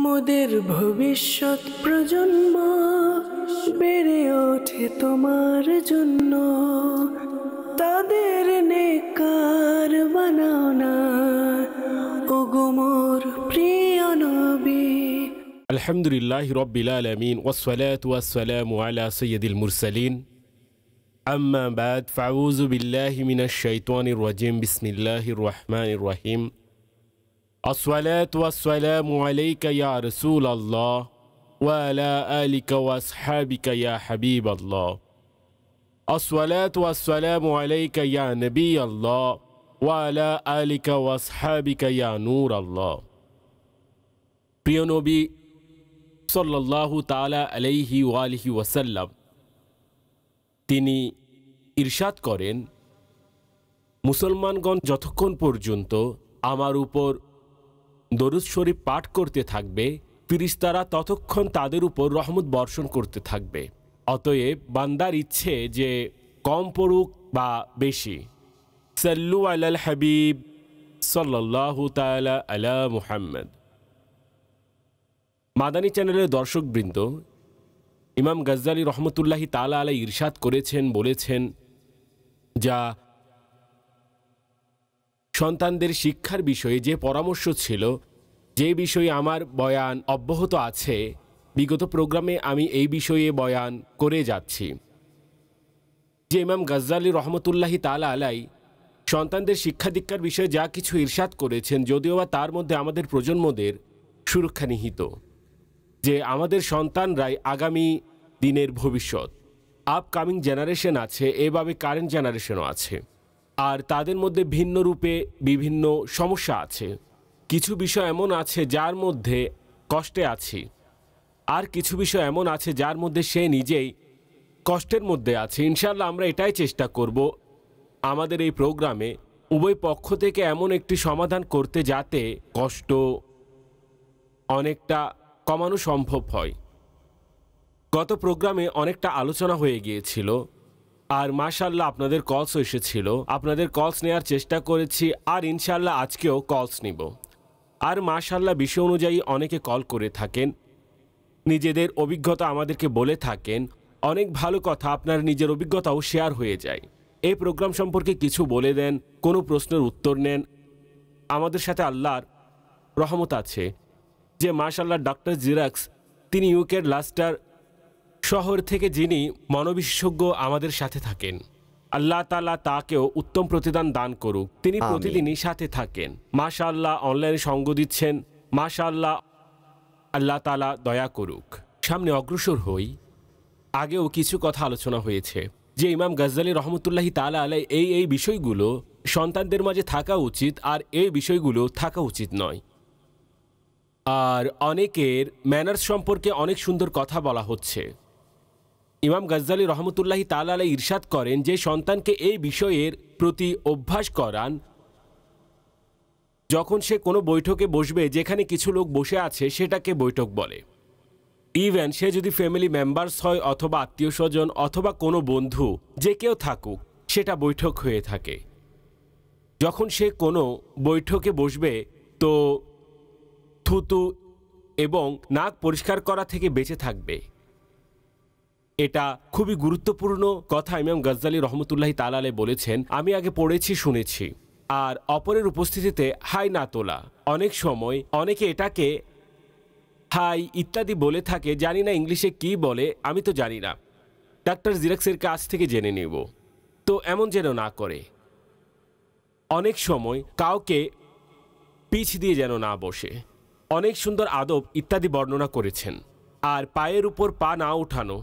মোদের ভবিষ্যৎ প্রজন্ম বেড়ে ওঠে তোমার জন্য, তাদের নেককার বানাও না ওগো মোর প্রিয় নবী। আলহামদুলিল্লাহি রাব্বিল আলামিন ওয়াসসালাতু ওয়াসসালামু আলা সাইয়্যিদিল মুরসালিন, আম্মা বাদ, ফাউযু বিল্লাহি মিনাশ শাইতানির রাজিম, বিসমিল্লাহির রহমানির রহিম। আসসালাতু ওয়াসসালামু আলাইকা ইয়া রাসূলাল্লাহ ওয়া আলা আলিকা ওয়া আসহাবিকা ইয়া হাবিবাল্লাহ। আসসালাতু ওয়াসসালামু আলাইকা ইয়া নবিয়াল্লাহ ওয়া আলা আলিকা ওয়া আসহাবিকা ইয়া নূরাল্লাহ। প্রিয় নবী সাল্লাল্লাহু তাআলা আলাইহি ওয়া আলিহি ওয়াসাল্লাম তিনি ইরশাদ করেন, মুসলমানগণ যতক্ষণ পর্যন্ত আমার উপর দরুদ শরীফ পাঠ করতে থাকবে, ফেরেশতারা ততক্ষণ তাদের উপর রহমত বর্ষণ করতে থাকবে। অতএব বান্দার ইচ্ছে যে কম পড়ুক বা বেশি, সাল্লু আলাল হাবিব সাল্লাল্লাহু তাআলা আলা মুহাম্মদ। মাদানী চ্যানেলের দর্শকবৃন্দ, ইমাম গাজ্জালী রহমতুল্লাহি তাআলা আলাইহি ইরশাদ করেছেন, বলেছেন, যা সন্তানদের শিক্ষার বিষয়ে যে পরামর্শ ছিল, যে বিষয়ে আমার বয়ান অব্যাহত আছে, বিগত প্রোগ্রামে আমি এই বিষয়ে বয়ান করে যাচ্ছি যে ইমাম গাজ্জালী রহমতুল্লাহি তাআলা আলাইহি সন্তানদের শিক্ষা দীক্ষার বিষয়ে যা কিছু ইরশাদ করেছেন, যদিও বা তার মধ্যে আমাদের প্রজন্মদের সুরক্ষা নিহিত, যে আমাদের সন্তানরাই আগামী দিনের ভবিষ্যৎ। আপকামিং জেনারেশন আছে, এভাবে কারেন্ট জেনারেশনও আছে, আর তাদের মধ্যে ভিন্ন রূপে বিভিন্ন সমস্যা আছে। কিছু বিষয় এমন আছে যার মধ্যে কষ্টে আছি, আর কিছু বিষয় এমন আছে যার মধ্যে সে নিজেই কষ্টের মধ্যে আছে। ইনশাআল্লাহ আমরা এটাই চেষ্টা করব আমাদের এই প্রোগ্রামে উভয় পক্ষ থেকে এমন একটি সমাধান করতে, যাতে কষ্ট অনেকটা কমানো সম্ভব হয়। গত প্রোগ্রামে অনেকটা আলোচনা হয়ে গিয়েছিল, আর মাশাআল্লাহ আপনাদের কলসও এসেছিল। আপনাদের কলস নেওয়ার চেষ্টা করেছি, আর ইনশাআল্লাহ আজকেও কলস নিব। আর মাশাআল্লাহ বিষয় অনুযায়ী অনেকে কল করে থাকেন, নিজেদের অভিজ্ঞতা আমাদেরকে বলে থাকেন। অনেক ভালো কথা, আপনার নিজের অভিজ্ঞতাও শেয়ার হয়ে যায়। এই প্রোগ্রাম সম্পর্কে কিছু বলে দেন, কোনো প্রশ্নের উত্তর নেন। আমাদের সাথে আল্লাহর রহমত আছে যে মাশাআল্লাহ ডক্টর জিরাক্স, তিনি ইউকের লাস্টার শহর থেকে, যিনি মনোবিশেষজ্ঞ, আমাদের সাথে থাকেন। আল্লাহ তাআলা তাকেও উত্তম প্রতিদান দান করুক। তিনি প্রতিদিনই সাথে থাকেন, মাশাআল্লাহ অনলাইনে সঙ্গ দিচ্ছেন, মাশাআল্লাহ। আল্লাহ তাআলা দয়া করুক। সামনে অগ্রসর হই। আগেও কিছু কথা আলোচনা হয়েছে যে ইমাম গাজ্জালী রহমতুল্লাহি তাআলা আলাইহি এই বিষয়গুলো সন্তানদের মাঝে থাকা উচিত, আর এই বিষয়গুলো থাকা উচিত নয়। আর অনেকের ম্যানার্স সম্পর্কে অনেক সুন্দর কথা বলা হচ্ছে। ইমাম গাজ্জালী রহমতুল্লাহি তাআলা আলাইহি ইরশাদ করেন যে সন্তানকে এই বিষয়ের প্রতি অভ্যাস করান, যখন সে কোনো বৈঠকে বসবে, যেখানে কিছু লোক বসে আছে সেটাকে বৈঠক বলে। ইভেন সে যদি ফ্যামিলি মেম্বার্স হয়, অথবা আত্মীয় স্বজন, অথবা কোনো বন্ধু, যে কেউ থাকুক, সেটা বৈঠক হয়ে থাকে। যখন সে কোনো বৈঠকে বসবে, তো থুতু এবং নাক পরিষ্কার করা থেকে বেঁচে থাকবে। এটা খুবই গুরুত্বপূর্ণ কথা ইমাম গাজ্জালী রহমতুল্লাহি তাআলা আলাইহি বলেছেন। আমি আগে পড়েছি, শুনেছি। আর অপরের উপস্থিতিতে হাই না তোলা, অনেক সময় অনেকে এটাকে হাই ইত্যাদি বলে থাকে, জানি না ইংলিশে কি বলে, আমি তো জানি না। ডাক্তার জিরাক্সের কাছ থেকে জেনে নেব। তো এমন যেন না করে। অনেক সময় কাউকে পিছ দিয়ে যেন না বসে। অনেক সুন্দর আদব ইত্যাদি বর্ণনা করেছেন। আর পায়ের উপর পা না উঠানো,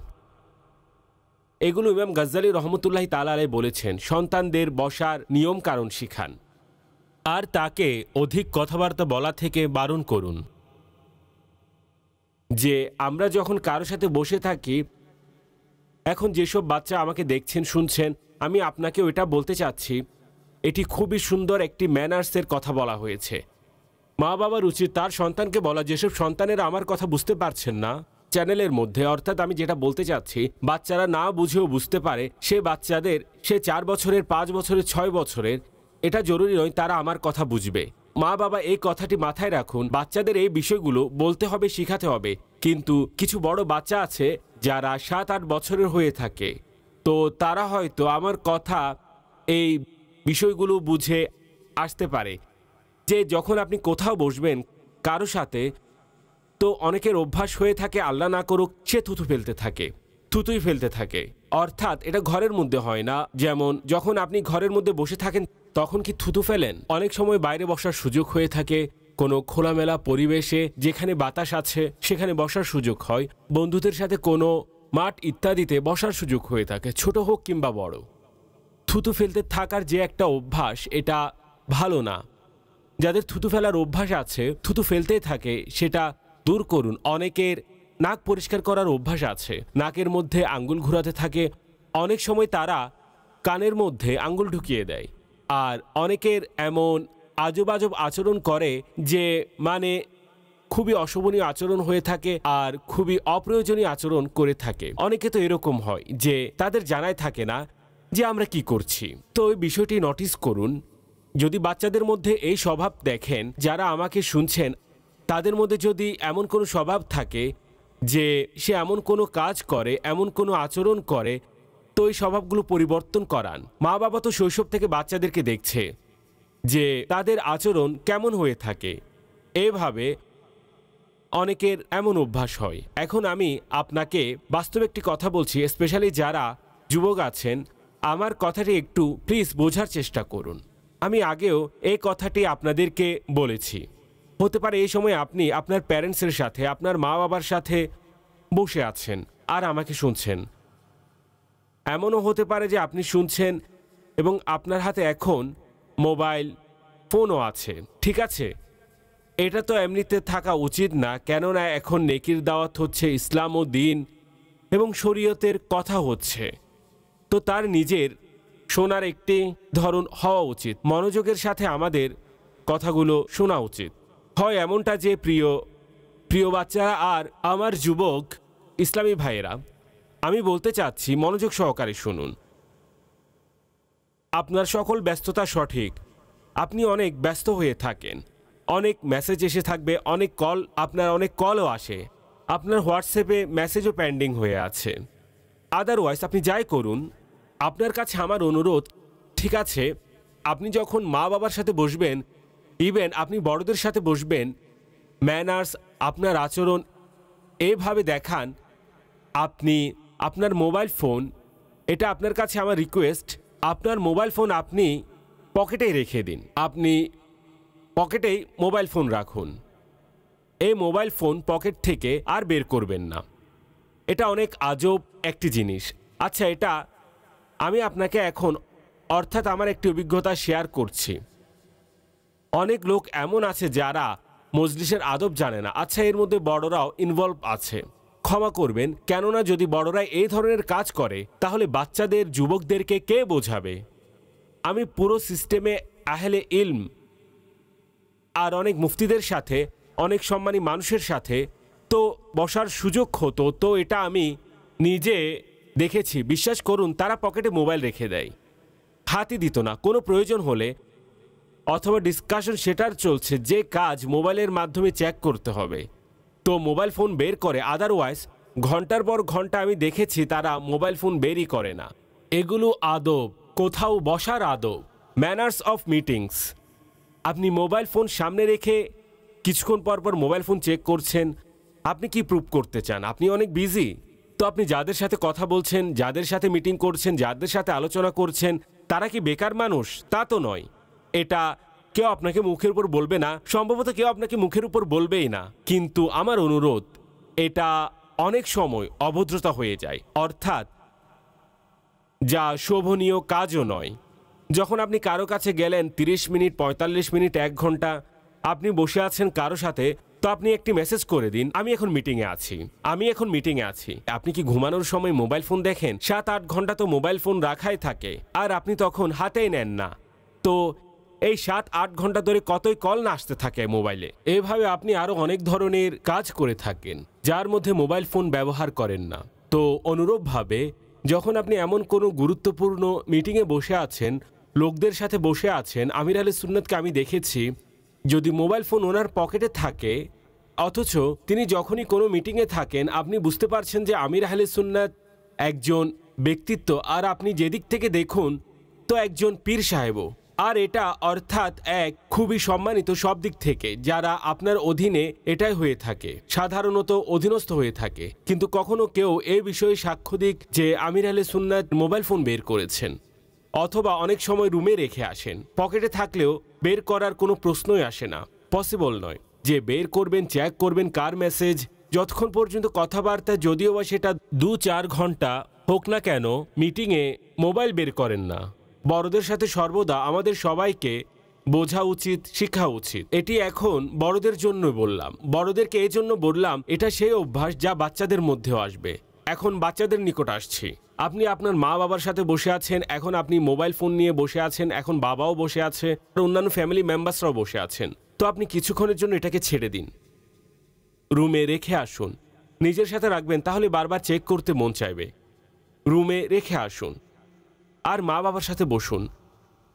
এগুলো ইমাম গাজ্জালী রহমতুল্লাহি তাআলা আলাইহি বলেছেন। সন্তানদের বসার নিয়ম কারণ শিখান, আর তাকে অধিক কথাবার্তা বলা থেকে বারণ করুন। যে আমরা যখন কারোর সাথে বসে থাকি, এখন যেসব বাচ্চা আমাকে দেখছেন, শুনছেন, আমি আপনাকেও এটা বলতে চাচ্ছি, এটি খুবই সুন্দর একটি ম্যানার্সের কথা বলা হয়েছে। মা বাবার উচিত তার সন্তানকে বলা, যেসব সন্তানেরা আমার কথা বুঝতে পারছেন না চ্যানেলের মধ্যে, অর্থাৎ আমি যেটা বলতে চাচ্ছি, বাচ্চারা না বুঝেও বুঝতে পারে, সে বাচ্চাদের, সে 4 বছরের, 5 বছরের, 6 বছরের, এটা জরুরি নয় তারা আমার কথা বুঝবে। মা বাবা এই কথাটি মাথায় রাখুন, বাচ্চাদের এই বিষয়গুলো বলতে হবে, শেখাতে হবে। কিন্তু কিছু বড় বাচ্চা আছে যারা 7-8 বছরের হয়ে থাকে, তো তারা হয়তো আমার কথা এই বিষয়গুলো বুঝে আসতে পারে যে যখন আপনি কোথাও বসবেন কারো সাথে, তো অনেকের অভ্যাস হয়ে থাকে আল্লাহ না করুক সে থুতু ফেলতে থাকে, থুতুই ফেলতে থাকে। অর্থাৎ এটা ঘরের মধ্যে হয় না, যেমন যখন আপনি ঘরের মধ্যে বসে থাকেন তখন কি থুতু ফেলেন? অনেক সময় বাইরে বসার সুযোগ হয়ে থাকে, কোনো খোলামেলা পরিবেশে যেখানে বাতাস আছে সেখানে বসার সুযোগ হয়, বন্ধুদের সাথে কোনো মাঠ ইত্যাদিতে বসার সুযোগ হয়ে থাকে, ছোট হোক কিংবা বড়। থুতু ফেলতে থাকার যে একটা অভ্যাস, এটা ভালো না। যাদের থুতু ফেলার অভ্যাস আছে, থুতু ফেলতেই থাকে, সেটা দূর করুন। অনেকের নাক পরিষ্কার করার অভ্যাস আছে, নাকের মধ্যে আঙ্গুল ঘুরাতে থাকে, অনেক সময় তারা কানের মধ্যে আঙ্গুল ঢুকিয়ে দেয়। আর অনেকের এমন আজব আজব আচরণ করে যে মানে খুবই অশোভনীয় আচরণ হয়ে থাকে আর খুবই অপ্রয়োজনীয় আচরণ করে থাকে। অনেকে তো এরকম হয় যে তাদের জানাই থাকে না যে আমরা কি করছি। তো এই বিষয়টি নোটিস করুন। যদি বাচ্চাদের মধ্যে এই স্বভাব দেখেন, যারা আমাকে শুনছেন তাদের মধ্যে যদি এমন কোনো স্বভাব থাকে যে সে এমন কোনো কাজ করে, এমন কোনো আচরণ করে, তো এই স্বভাবগুলো পরিবর্তন করান। মা বাবা তো শৈশব থেকে বাচ্চাদেরকে দেখছে যে তাদের আচরণ কেমন হয়ে থাকে, এভাবে অনেকের এমন অভ্যাস হয়। এখন আমি আপনাকে বাস্তব একটি কথা বলছি, স্পেশালি যারা যুবক আছেন, আমার কথাটি একটু প্লিজ বোঝার চেষ্টা করুন। আমি আগেও এই কথাটি আপনাদেরকে বলেছি। হতে পারে এই সময় আপনি আপনার প্যারেন্টসের সাথে, আপনার মা বাবার সাথে বসে আছেন আর আমাকে শুনছেন। এমনও হতে পারে যে আপনি শুনছেন এবং আপনার হাতে এখন মোবাইল ফোনও আছে, ঠিক আছে? এটা তো এমনিতে থাকা উচিত না, কেননা এখন নেকির দাওয়াত হচ্ছে, ইসলাম ও দিন এবং শরীয়তের কথা হচ্ছে, তো তার নিজের শোনার একটি ধরন হওয়া উচিত। মনোযোগের সাথে আমাদের কথাগুলো শোনা উচিত। হয় এমনটা যে প্রিয় বাচ্চারা আর আমার যুবক ইসলামী ভাইয়েরা, আমি বলতে চাচ্ছি মনোযোগ সহকারে শুনুন। আপনার সকল ব্যস্ততা সঠিক, আপনি অনেক ব্যস্ত হয়ে থাকেন, অনেক মেসেজ এসে থাকবে, অনেক কল, আপনার অনেক কলও আসে, আপনার হোয়াটসঅ্যাপে মেসেজও পেন্ডিং হয়ে আছে। আদারওয়াইজ আপনি যাই করুন, আপনার কাছে আমার অনুরোধ, ঠিক আছে, আপনি যখন মা বাবার সাথে বসবেন, ইভেন আপনি বড়দের সাথে বসবেন, ম্যানার্স, আপনার আচরণ এভাবে দেখান। আপনি আপনার মোবাইল ফোন, এটা আপনার কাছে আমার রিকোয়েস্ট, আপনার মোবাইল ফোন আপনি পকেটেই রেখে দিন। আপনি পকেটেই মোবাইল ফোন রাখুন। এই মোবাইল ফোন পকেট থেকে আর বের করবেন না। এটা অনেক আজব একটি জিনিস। আচ্ছা, এটা আমি আপনাকে এখন, অর্থাৎ আমার একটি অভিজ্ঞতা শেয়ার করছি। অনেক লোক এমন আছে যারা মজলিসের আদব জানে না। আচ্ছা, এর মধ্যে বড়রাও ইনভলভ আছে, ক্ষমা করবেন, কেননা যদি বড়রা এই ধরনের কাজ করে তাহলে বাচ্চাদের, যুবকদেরকে কে বোঝাবে? আমি পুরো সিস্টেমে আহলে ইলম আর অনেক মুফতিদের সাথে, অনেক সম্মানী মানুষের সাথে তো বসার সুযোগ হতো, তো এটা আমি নিজে দেখেছি। বিশ্বাস করুন, তারা পকেটে মোবাইল রেখে দেয়, হাতই দিত না। কোনো প্রয়োজন হলে অথবা ডিসকাশন সেটার চলছে, যে কাজ মোবাইলের মাধ্যমে চেক করতে হবে, তো মোবাইল ফোন বের করে। আদারওয়াইজ ঘন্টার পর ঘন্টা আমি দেখেছি তারা মোবাইল ফোন বেরই করে না। এগুলো আদব, কোথাও বসার আদব, ম্যানার্স অফ মিটিংস। আপনি মোবাইল ফোন সামনে রেখে কিছুক্ষণ পর পর মোবাইল ফোন চেক করছেন, আপনি কি প্রুভ করতে চান? আপনি অনেক বিজি, তো আপনি যাদের সাথে কথা বলছেন, যাদের সাথে মিটিং করছেন, যাদের সাথে আলোচনা করছেন, তারা কি বেকার মানুষ? তা তো নয়। এটা কেউ আপনাকে মুখের উপর বলবে না, সম্ভবত কেউ আপনাকে মুখের উপর বলবেই না, কিন্তু আমার অনুরোধ, এটা অনেক সময় অভদ্রতা হয়ে যায়, অর্থাৎ যা শোভনীয় কাজও নয়। যখন আপনি কারো কাছে গেলেন, 30 মিনিট, 45 মিনিট, 1 ঘন্টা আপনি বসে আছেন কারো সাথে, তো আপনি একটি মেসেজ করে দিন, আমি এখন মিটিংয়ে আছি, আমি এখন মিটিংয়ে আছি। আপনি কি ঘুমানোর সময় মোবাইল ফোন দেখেন? 7-8 ঘন্টা তো মোবাইল ফোন রাখাই থাকে, আর আপনি তখন হাতেই নেন না। তো এই 7-8 ঘন্টা ধরে কতই কল না আসতে থাকে মোবাইলে। এভাবে আপনি আরও অনেক ধরনের কাজ করে থাকেন যার মধ্যে মোবাইল ফোন ব্যবহার করেন না। তো অনুরূপভাবে যখন আপনি এমন কোনো গুরুত্বপূর্ণ মিটিংয়ে বসে আছেন, লোকদের সাথে বসে আছেন, আমির আহলে সুন্নাতকে আমি দেখেছি যদি মোবাইল ফোন ওনার পকেটে থাকে অথচ তিনি যখনই কোনো মিটিংয়ে থাকেন আপনি বুঝতে পারছেন যে আমির আহলে সুন্নাত একজন ব্যক্তিত্ব, আর আপনি যেদিক থেকে দেখুন তো একজন পীর সাহেবও, আর এটা অর্থাৎ এক খুবই সম্মানিত সব দিক থেকে, যারা আপনার অধীনে এটাই হয়ে থাকে, সাধারণত অধীনস্থ হয়ে থাকে। কিন্তু কখনো কেউ এই বিষয়ে সাক্ষ্য দিক যে আমির আহলে সুন্নাত মোবাইল ফোন বের করেছেন, অথবা অনেক সময় রুমে রেখে আসেন, পকেটে থাকলেও বের করার কোনো প্রশ্নই আসে না, পসিবল নয় যে বের করবেন, চেক করবেন কার মেসেজ। যতক্ষণ পর্যন্ত কথাবার্তা, যদিও বা সেটা 2-4 ঘন্টা হোক না কেন, মিটিংয়ে মোবাইল বের করেন না। বড়দের সাথে সর্বদা আমাদের সবাইকে বোঝা উচিত, শিক্ষা উচিত। এটি এখন বড়দের জন্য বললাম, বড়দেরকে এই জন্য বললাম, এটা সেই অভ্যাস যা বাচ্চাদের মধ্যেও আসবে। এখন বাচ্চাদের নিকট আসছি। আপনি আপনার মা বাবার সাথে বসে আছেন, এখন আপনি মোবাইল ফোন নিয়ে বসে আছেন, এখন বাবাও বসে আছে, অন্যান্য ফ্যামিলি মেম্বার্সরাও বসে আছেন। তো আপনি কিছুক্ষণের জন্য এটাকে ছেড়ে দিন, রুমে রেখে আসুন। নিজের সাথে রাখবেন, তাহলে বারবার চেক করতে মন চাইবে। রুমে রেখে আসুন আর মা বাবার সাথে বসুন।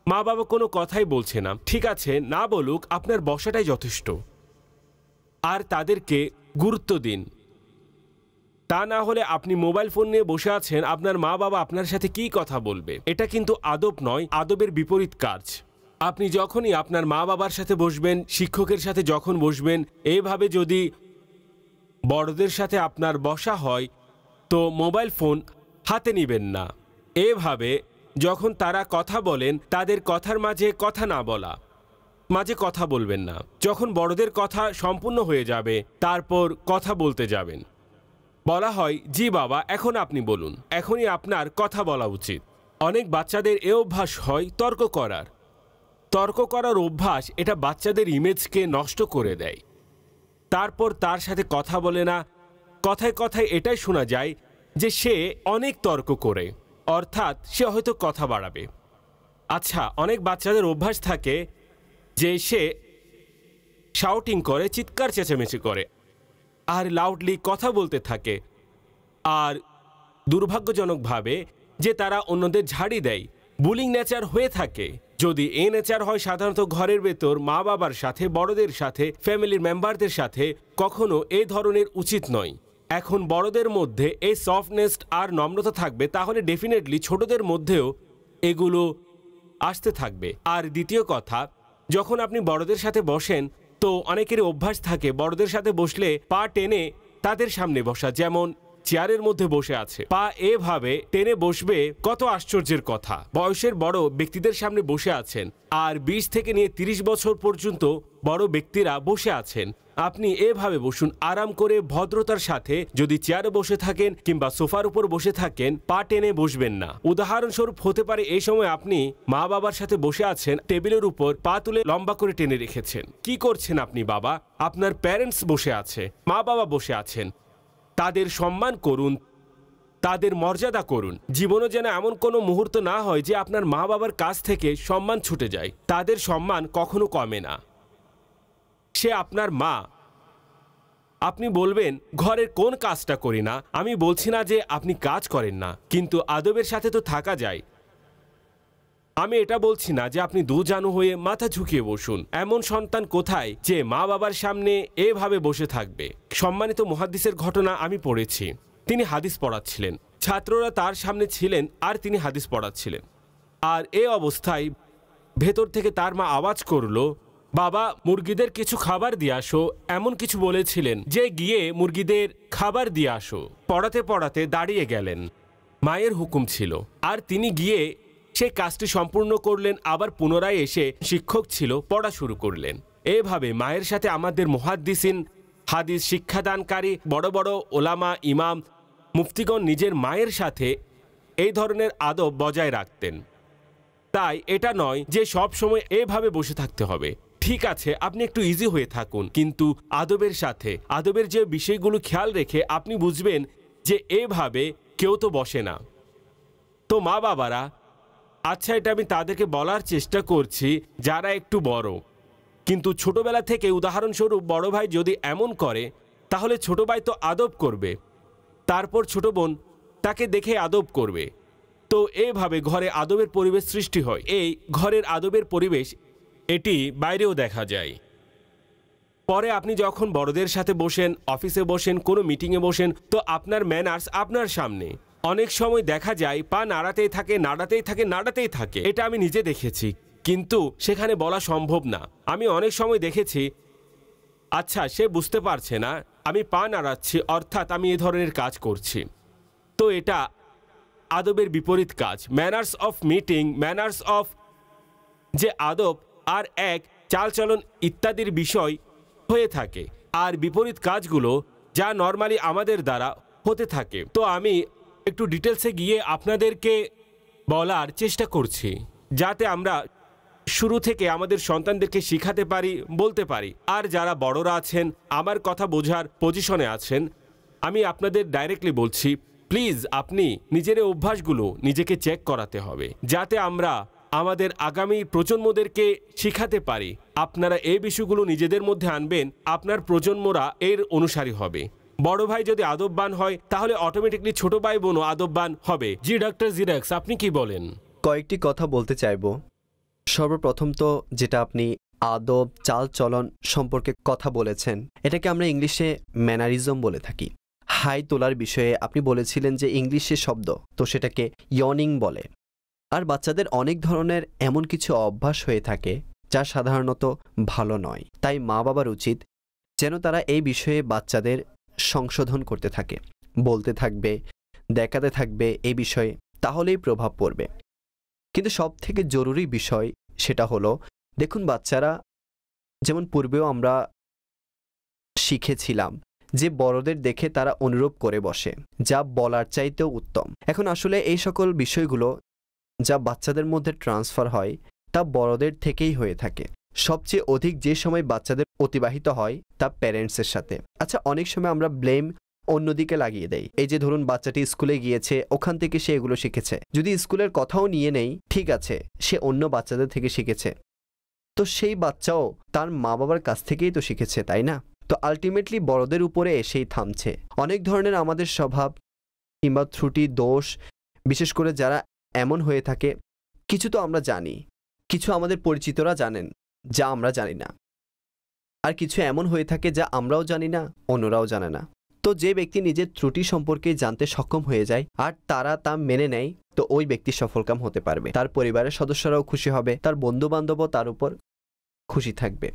মা বাবা কোনো কথাই বলছে না, ঠিক আছে, না বলুক, আপনার বসাটাই যথেষ্ট। আর তাদেরকে গুরুত্ব দিন। তা না হলে আপনি মোবাইল ফোন নিয়ে বসে আছেন, আপনার মা বাবা আপনার সাথে কি কথা বলবে? এটা কিন্তু আদব নয়, আদবের বিপরীত কাজ। আপনি যখনই আপনার মা বাবার সাথে বসবেন, শিক্ষকের সাথে যখন বসবেন, এইভাবে যদি বড়দের সাথে আপনার বসা হয় তো মোবাইল ফোন হাতে নেবেন না। এভাবে যখন তারা কথা বলেন তাদের কথার মাঝে কথা না বলা, মাঝে কথা বলবেন না। যখন বড়দের কথা সম্পূর্ণ হয়ে যাবে তারপর কথা বলতে যাবেন। বলা হয়, জি বাবা, এখন আপনি বলুন, এখনই আপনার কথা বলা উচিত। অনেক বাচ্চাদের এ অভ্যাস হয় তর্ক করার অভ্যাস। এটা বাচ্চাদের ইমেজকে নষ্ট করে দেয়। তারপর তার সাথে কথা বলে না, কথায় কথায় এটাই শোনা যায় যে সে অনেক তর্ক করে, অর্থাৎ সে হয়তো কথা বাড়াবে। আচ্ছা, অনেক বাচ্চাদের অভ্যাস থাকে যে সে শাউটিং করে, চিৎকার চেঁচামেচি করে আর লাউডলি কথা বলতে থাকে, আর দুর্ভাগ্যজনকভাবে যে তারা অন্যদের ঝাড়ি দেয়, বুলিং নেচার হয়ে থাকে। যদি এই নেচার হয় সাধারণত ঘরের ভেতর মা বাবার সাথে, বড়দের সাথে, ফ্যামিলির মেম্বারদের সাথে, কখনো এই ধরনের উচিত নয়। এখন বড়দের মধ্যে এই সফটনেস আর নম্রতা থাকবে, তাহলে ডেফিনেটলি ছোটদের মধ্যেও এগুলো আসতে থাকবে। আর দ্বিতীয় কথা, যখন আপনি বড়দের সাথে বসেন তো অনেকেরই অভ্যাস থাকে বড়দের সাথে বসলে পা টেনে তাদের সামনে বসা, যেমন চেয়ারের মধ্যে বসে আছে, পা এভাবে টেনে বসবে। কত আশ্চর্যের কথা, বয়সের বড় ব্যক্তিদের সামনে বসে আছেন আর 20 থেকে নিয়ে 30 বছর পর্যন্ত বড় ব্যক্তিরা বসে আছেন। আপনি এভাবে বসুন আরাম করে, ভদ্রতার সাথে। যদি চেয়ারে বসে থাকেন কিংবা সোফার উপর বসে থাকেন, পা টেনে বসবেন না। উদাহরণস্বরূপ হতে পারে এই সময় আপনি মা বাবার সাথে বসে আছেন, টেবিলের উপর পা তুলে লম্বা করে টেনে রেখেছেন। কি করছেন আপনি বাবা? আপনার প্যারেন্টস বসে আছে, মা বাবা বসে আছেন, তাদের সম্মান করুন, তাদের মর্যাদা করুন। জীবনে যেন এমন কোনো মুহূর্ত না হয় যে আপনার মা বাবার কাছ থেকে সম্মান ছুটে যায়। তাদের সম্মান কখনো কমে না, সে আপনার মা। আপনি বলবেন ঘরের কোন কাজটা করি না, আমি বলছি না যে আপনি কাজ করেন না, কিন্তু আদবের সাথে তো থাকা যায়। আমি এটা বলছি না যে আপনি দুজানু হয়ে মাথা ঝুঁকিয়ে বসুন। এমন সন্তান কোথায় যে মা বাবার সামনে এভাবে বসে থাকবে? সম্মানিত মুহাদ্দিসের ঘটনা আমি পড়েছি। তিনি হাদিস পড়াচ্ছিলেন, ছাত্ররা তার সামনে ছিলেন আর তিনি হাদিস পড়াচ্ছিলেন। আর এই অবস্থায় ভেতর থেকে তার মা আওয়াজ করলো, বাবা, মুরগিদের কিছু খাবার দিয়ে আসো। এমন কিছু বলেছিলেন যে গিয়ে মুরগিদের খাবার দিয়ে আসো। পড়াতে পড়াতে দাঁড়িয়ে গেলেন, মায়ের হুকুম ছিল, আর তিনি গিয়ে সেই কাজটি সম্পূর্ণ করলেন। আবার পুনরায় এসে শিক্ষক ছিল, পড়া শুরু করলেন। এভাবে মায়ের সাথে আমাদের মুহাদ্দিসিন, হাদিস শিক্ষাদানকারী বড় বড় ওলামা, ইমাম, মুফতিগণ নিজের মায়ের সাথে এই ধরনের আদব বজায় রাখতেন। তাই এটা নয় যে সব সময় এভাবে বসে থাকতে হবে। ঠিক আছে, আপনি একটু ইজি হয়ে থাকুন, কিন্তু আদবের সাথে, আদবের যে বিষয়গুলো খেয়াল রেখে আপনি বুঝবেন যে এভাবে কেউ তো বসে না। তো মা বাবারা, আচ্ছা, এটা আমি তাদেরকে বলার চেষ্টা করছি যারা একটু বড়, কিন্তু ছোটবেলা থেকে, উদাহরণস্বরূপ বড় ভাই যদি এমন করে তাহলে ছোট ভাই তো আদব করবে, তারপর ছোট বোন তাকে দেখে আদব করবে। তো এভাবে ঘরে আদবের পরিবেশ সৃষ্টি হয়। এই ঘরের আদবের পরিবেশ এটি বাইরেও দেখা যায়। পরে আপনি যখন বড়দের সাথে বসেন, অফিসে বসেন, কোনো মিটিংয়ে বসেন, তো আপনার ম্যানার্স আপনার সামনে। অনেক সময় দেখা যায় পা নাড়াতেই থাকে, নাড়াতেই থাকে, নাড়াতেই থাকে। এটা আমি নিজে দেখেছি, কিন্তু সেখানে বলা সম্ভব না। আমি অনেক সময় দেখেছি, আচ্ছা সে বুঝতে পারছে না আমি পা নাড়াচ্ছি, অর্থাৎ আমি এ ধরনের কাজ করছি। তো এটা আদবের বিপরীত কাজ। Manners of meeting, manners of যে আদব আর এক চালচলন ইত্যাদির বিষয় হয়ে থাকে, আর বিপরীত কাজগুলো যা নর্মালি আমাদের দ্বারা হতে থাকে। তো আমি একটু ডিটেলসে গিয়ে আপনাদেরকে বলার চেষ্টা করছি, যাতে আমরা শুরু থেকে আমাদের সন্তানদেরকে শিখাতে পারি, বলতে পারি। আর যারা বড়রা আছেন, আমার কথা বোঝার পজিশনে আছেন, আমি আপনাদের ডাইরেক্টলি বলছি, প্লিজ আপনি নিজের অভ্যাসগুলো নিজেকে চেক করাতে হবে, যাতে আমরা আমাদের আগামী প্রজন্মদেরকে শিখাতে পারি। আপনারা এই বিষয়গুলো নিজেদের মধ্যে আনবেন, আপনার প্রজন্মরা এর অনুসারী হবে। বড় ভাই যদি আদববান হয়, তাহলে অটোমেটিকলি ছোট ভাই বোনও আদববান হবে। জি ডক্টর জিরাক্স, আপনি কি বলেন? কয়েকটি কথা বলতে চাইবো। সর্বপ্রথম তো যেটা আপনি আদব চালচলন সম্পর্কে কথা বলেছেন, এটাকে আমরা ইংলিশে ম্যানারিজম বলে থাকি। হাই তোলার বিষয়ে আপনি বলেছিলেন যে ইংলিশে শব্দ, তো সেটাকে ইয়নিং বলে। আর বাচ্চাদের অনেক ধরনের এমন কিছু অভ্যাস হয়ে থাকে যা সাধারণত ভালো নয়। তাই মা বাবার উচিত যেন তারা এই বিষয়ে বাচ্চাদের সংশোধন করতে থাকে, বলতে থাকবে, দেখাতে থাকবে এই বিষয়ে, তাহলেই প্রভাব পড়বে। কিন্তু সব থেকে জরুরি বিষয় সেটা হলো, দেখুন বাচ্চারা, যেমন পূর্বেও আমরা শিখেছিলাম যে বড়দের দেখে তারা অনুরূপ করে বসে, যা বলার চাইতেও উত্তম। এখন আসলে এই সকল বিষয়গুলো যা বাচ্চাদের মধ্যে ট্রান্সফার হয়, তা বড়দের থেকেই হয়ে থাকে। সবচেয়ে অধিক যে সময় বাচ্চাদের অতিবাহিত হয় তা প্যারেন্টসের সাথে। আচ্ছা, অনেক সময় আমরা ব্লেম অন্যদিকে লাগিয়ে দেই। এই যে ধরুন বাচ্চাটি স্কুলে গিয়েছে, ওখান থেকে সে এগুলো শিখেছে। যদি স্কুলের কথাও নিয়ে নেই, ঠিক আছে, সে অন্য বাচ্চাদের থেকে শিখেছে, তো সেই বাচ্চাও তার মা বাবার কাছ থেকেই তো শিখেছে, তাই না? তো আলটিমেটলি বড়দের উপরে এসেই থামছে। অনেক ধরনের আমাদের স্বভাব কিংবা ত্রুটি, দোষ, বিশেষ করে যারা এমন হয়ে থাকে, কিছু তো আমরা জানি, কিছু আমাদের পরিচিতরা জানেন যা আমরা জানি না, আর কিছু এমন হয়ে থাকে যা আমরাও জানি না, অন্যরাও জানে না। তো যে ব্যক্তি নিজের ত্রুটি সম্পর্কে জানতে সক্ষম হয়ে যায় আর তারা তা মেনে নেয়, তো ওই ব্যক্তি সফলকাম হতে পারবে। তার পরিবারের সদস্যরাও খুশি হবে, তার বন্ধু বান্ধবও তার উপর খুশি থাকবে।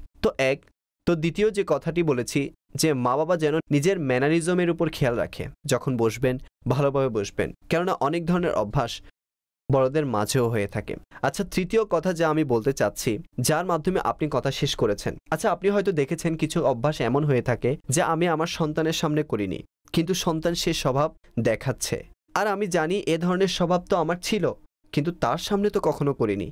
তো দ্বিতীয় যে কথাটি বলেছি, যে মা বাবা যেন নিজের ম্যানারিজমের উপর খেয়াল রাখে, যখন বসবেন ভালোভাবে বসবেন, কেননা অনেক ধরনের অভ্যাস বড়দের মাঝেও হয়ে থাকে। আচ্ছা, তৃতীয় কথা যা আমি বলতে চাচ্ছি, যার মাধ্যমে আপনি কথা শেষ করেছেন, আচ্ছা আপনি হয়তো দেখেছেন কিছু অভ্যাস এমন হয়ে থাকে যা আমি আমার সন্তানের সামনে করিনি, কিন্তু সন্তান সে স্বভাব দেখাচ্ছে। আর আমি জানি এ ধরনের স্বভাব তো আমার ছিল, কিন্তু তার সামনে তো কখনো করিনি।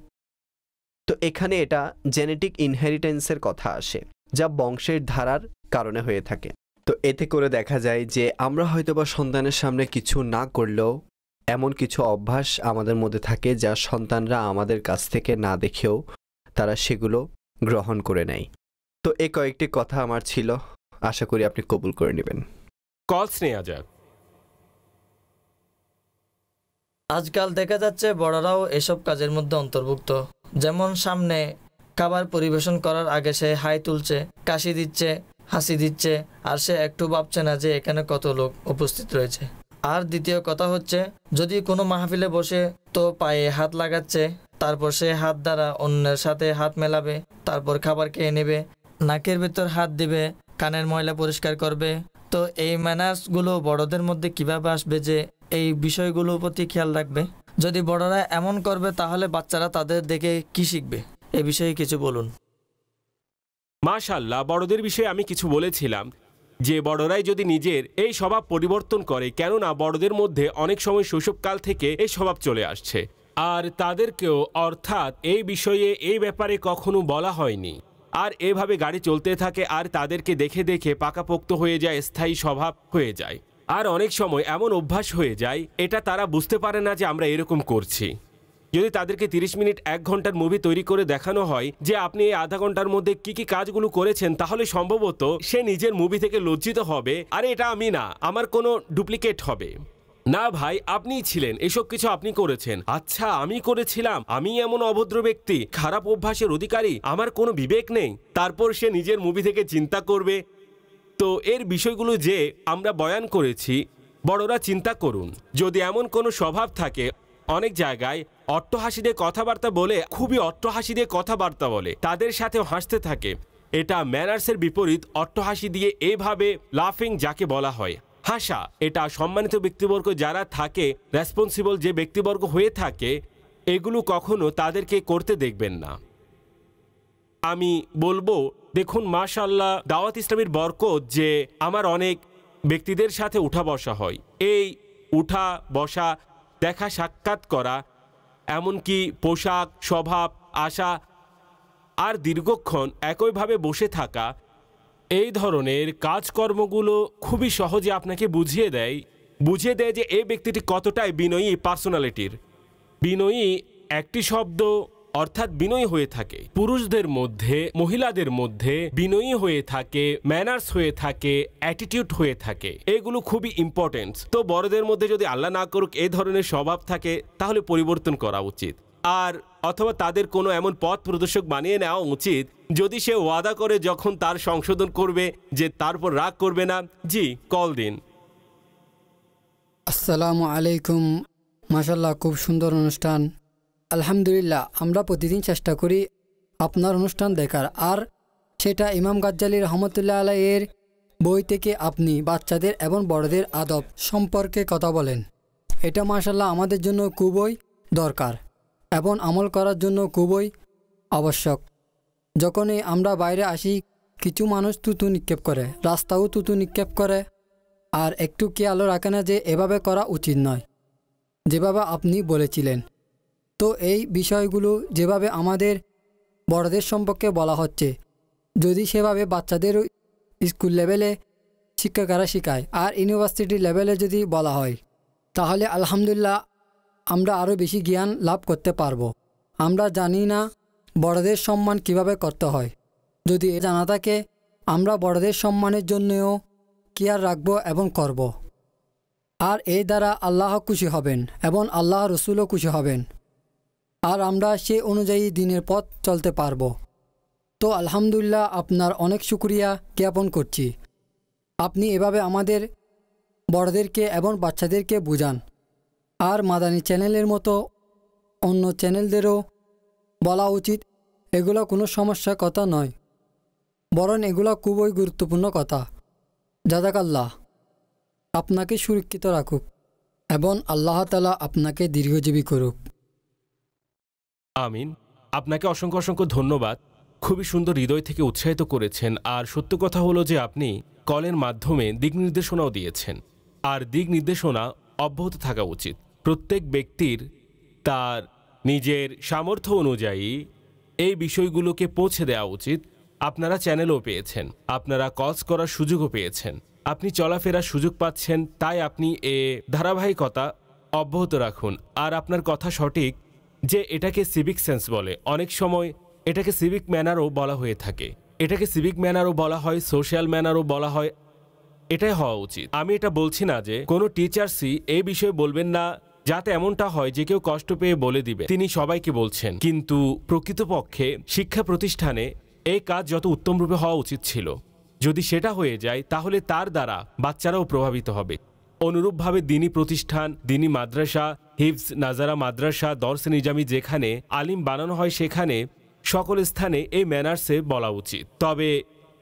তো এখানে এটা জেনেটিক ইনহেরিটেন্সের কথা আসে, যা বংশের ধারার কারণে হয়ে থাকে। তো এতে করে দেখা যায় যে আমরা হয়তোবা সন্তানের সামনে কিছু না করলেও এমন কিছু অভ্যাস আমাদের মধ্যে থাকে যা সন্তানরা আমাদের কাছ থেকে না দেখেও তারা সেগুলো গ্রহণ করে নেয়। তো এই কয়েকটি কথা আমার ছিল, আশা করি আপনি কবুল করে নেবেন। কলস নেওয়া যাক। আজকাল দেখা যাচ্ছে বড়রাও এসব কাজের মধ্যে অন্তর্ভুক্ত। যেমন সামনে খাবার পরিবেশন করার আগে সে হাই তুলছে, কাশি দিচ্ছে, হাসি দিচ্ছে, আর সে একটু ভাবছে না যে এখানে কত লোক উপস্থিত রয়েছে। আর দ্বিতীয় কথা হচ্ছে, যদি কোনো মাহফিলে বসে তো পায়ে হাত লাগাচ্ছে, তারপর সে হাত দ্বারা অন্যের সাথে হাত মেলাবে, তারপর খাবার খেয়ে নেবে, নাকের ভেতর হাত দিবে, কানের ময়লা পরিষ্কার করবে। তো এই ম্যানার্সগুলো বড়দের মধ্যে কিভাবে আসবে যে এই বিষয়গুলোর প্রতি খেয়াল রাখবে? যদি বড়রা এমন করবে তাহলে বাচ্চারা তাদের দেখে কি শিখবে? এ বিষয়ে কিছু বলুন। মাশাআল্লাহ, বড়দের বিষয়ে আমি কিছু বলেছিলাম যে বড়রাই যদি নিজের এই স্বভাব পরিবর্তন করে, কেননা বড়দের মধ্যে অনেক সময় শৈশবকাল থেকে এই স্বভাব চলে আসছে, আর তাদেরকেও অর্থাৎ এই বিষয়ে এই ব্যাপারে কখনো বলা হয়নি, আর এভাবে গাড়ি চলতে থাকে, আর তাদেরকে দেখে দেখে পাকাপোক্ত হয়ে যায়, স্থায়ী স্বভাব হয়ে যায়। আর অনেক সময় এমন অভ্যাস হয়ে যায়, এটা তারা বুঝতে পারে না যে আমরা এরকম করছি। যদি তাদেরকে 30 মিনিট 1 ঘন্টার মুভি তৈরি করে দেখানো হয় যে আপনি এই আধা ঘন্টার মধ্যে কি কি কাজগুলো করেছেন, তাহলে সম্ভবত সে নিজের মুভি থেকে লজ্জিত হবে, আরে এটা আমি না, আমার কোনো ডুপ্লিকেট হবে। না ভাই, আপনিই ছিলেন, এসব কিছু আপনি করেছেন। আচ্ছা, আমি করেছিলাম? আমি এমন অভদ্র ব্যক্তি, খারাপ অভ্যাসের অধিকারী, আমার কোনো বিবেক নেই? তারপর সে নিজের মুভি থেকে চিন্তা করবে। তো এর বিষয়গুলো যে আমরা বয়ান করেছি, বড়রা চিন্তা করুন। যদি এমন কোনো স্বভাব থাকে, অনেক জায়গায় অট্টহাসি দিয়ে কথাবার্তা বলে, খুবই অট্টহাসি দিয়ে কথাবার্তা বলে, তাদের সাথেও হাসতে থাকে। এটা ম্যানার্সের বিপরীত। অট্টহাসি দিয়ে এভাবে লাফিং যাকে বলা হয়, হাসা, এটা সম্মানিত ব্যক্তিবর্গ যারা থাকে, রেসপন্সিবল যে ব্যক্তিবর্গ হয়ে থাকে, এগুলো কখনো তাদেরকে করতে দেখবেন না। আমি বলবো, দেখুন মাশাআল্লাহ, দাওয়াত ইসলামীর বরকত যে আমার অনেক ব্যক্তিদের সাথে উঠা বসা হয়। এই উঠা বসা, দেখা সাক্ষাৎ করা, এমনকি পোশাক, স্বভাব, আশা আর দীর্ঘক্ষণ একইভাবে বসে থাকা, এই ধরনের কাজকর্মগুলো খুবই সহজে আপনাকে বুঝিয়ে দেয় যে এই ব্যক্তিটি কতটাই বিনয়ী পার্সোনালিটির। বিনয়ী একটি শব্দ, অর্থাৎ বিনয়ী হয়ে থাকে পুরুষদের মধ্যে, মহিলাদের মধ্যে বিনয়ী হয়ে থাকে, ম্যানার্স হয়ে থাকে, অ্যাটিটিউড হয়ে থাকে। এগুলো খুবই ইম্পর্টেন্ট। তো বড়দের মধ্যে যদি আল্লাহ না করুক এই ধরনের স্বভাব থাকে, তাহলে পরিবর্তন করা উচিত। আর অথবা তাদের কোনো এমন পথ প্রদর্শক বানিয়ে নেওয়া উচিত, যদি সে ওয়াদা করে যখন তার সংশোধন করবে যে তারপর রাগ করবে না। জি, কল দিন। আসসালামু আলাইকুম। মাশাল্লাহ, খুব সুন্দর অনুষ্ঠান। আলহামদুলিল্লাহ, আমরা প্রতিদিন চেষ্টা করি আপনার অনুষ্ঠান দেখার, আর সেটা ইমাম গাজ্জালী রহমতুল্লাহ আলাইয়ের বই থেকে আপনি বাচ্চাদের এবং বড়দের আদব সম্পর্কে কথা বলেন। এটা মাশাল্লাহ আমাদের জন্য খুবই দরকার এবং আমল করার জন্য খুবই আবশ্যক। যখনই আমরা বাইরে আসি, কিছু মানুষ থুতু নিক্ষেপ করে, রাস্তাও থুতু নিক্ষেপ করে, আর একটু খেয়ালও রাখে না যে এভাবে করা উচিত নয়, যেভাবে আপনি বলেছিলেন। তো এই বিষয়গুলো যেভাবে আমাদের বড়দের সম্পর্কে বলা হচ্ছে, যদি সেভাবে বাচ্চাদের স্কুল লেভেলে শিক্ষকেরা শেখায় আর ইউনিভার্সিটি লেভেলে যদি বলা হয়, তাহলে আলহামদুলিল্লাহ আমরা আরও বেশি জ্ঞান লাভ করতে পারবো। আমরা জানি না বড়দের সম্মান কিভাবে করতে হয়। যদি এ জানা থাকে, আমরা বড়দের সম্মানের জন্যও কেয়ার রাখবো এবং করব। আর এই দ্বারা আল্লাহ খুশি হবেন এবং আল্লাহ রসুলও খুশি হবেন, আর আমরা সে অনুযায়ী দিনের পথ চলতে পারবো। তো আলহামদুলিল্লাহ, আপনার অনেক শুকরিয়া জ্ঞাপন করছি। আপনি এভাবে আমাদের বড়দেরকে এবং বাচ্চাদেরকে বুঝান। আর মাদানী চ্যানেলের মতো অন্য চ্যানেলদেরও বলা উচিত, এগুলো কোনো সমস্যার কথা নয়, বরং এগুলো খুবই গুরুত্বপূর্ণ কথা। জাযাকাল্লাহ, আপনাকে সুরক্ষিত রাখুক এবং আল্লাহ তাআলা আপনাকে দীর্ঘজীবী করুক। আমিন। আপনাকে অসংখ্য অসংখ্য ধন্যবাদ। খুবই সুন্দর, হৃদয় থেকে উৎসাহিত করেছেন। আর সত্য কথা হলো যে আপনি কলের মাধ্যমে দিক নির্দেশনাও দিয়েছেন, আর দিক নির্দেশনা অব্যাহত থাকা উচিত। প্রত্যেক ব্যক্তির তার নিজের সামর্থ্য অনুযায়ী এই বিষয়গুলোকে পৌঁছে দেওয়া উচিত। আপনারা চ্যানেলও পেয়েছেন, আপনারা কলস করার সুযোগও পেয়েছেন, আপনি চলাফেরার সুযোগ পাচ্ছেন, তাই আপনি এ ধারাবাহিকতা অব্যাহত রাখুন। আর আপনার কথা সঠিক যে এটাকে সিভিক সেন্স বলে, অনেক সময় এটাকে সিভিক ম্যানারও বলা হয়ে থাকে, এটাকে সিভিক ম্যানারও বলা হয়, সোশ্যাল ম্যানারও বলা হয়। এটাই হওয়া উচিত। আমি এটা বলছি না যে কোনো টিচার্সই এই বিষয়ে বলবেন না, যাতে এমনটা হয় যে কেউ কষ্ট পেয়ে বলে দিবে তিনি সবাইকে বলছেন। কিন্তু প্রকৃতপক্ষে শিক্ষা প্রতিষ্ঠানে এই কাজ যত উত্তমরূপে হওয়া উচিত ছিল, যদি সেটা হয়ে যায় তাহলে তার দ্বারা বাচ্চারাও প্রভাবিত হবে। অনুরূপভাবে দিনী প্রতিষ্ঠান, দিনী মাদ্রাসা, হিফজ নাজারা মাদ্রাসা, দর্সে নিজামি, যেখানে আলিম বানানো হয়, সেখানে সকল স্থানে এই ম্যানার্সে বলা উচিত। তবে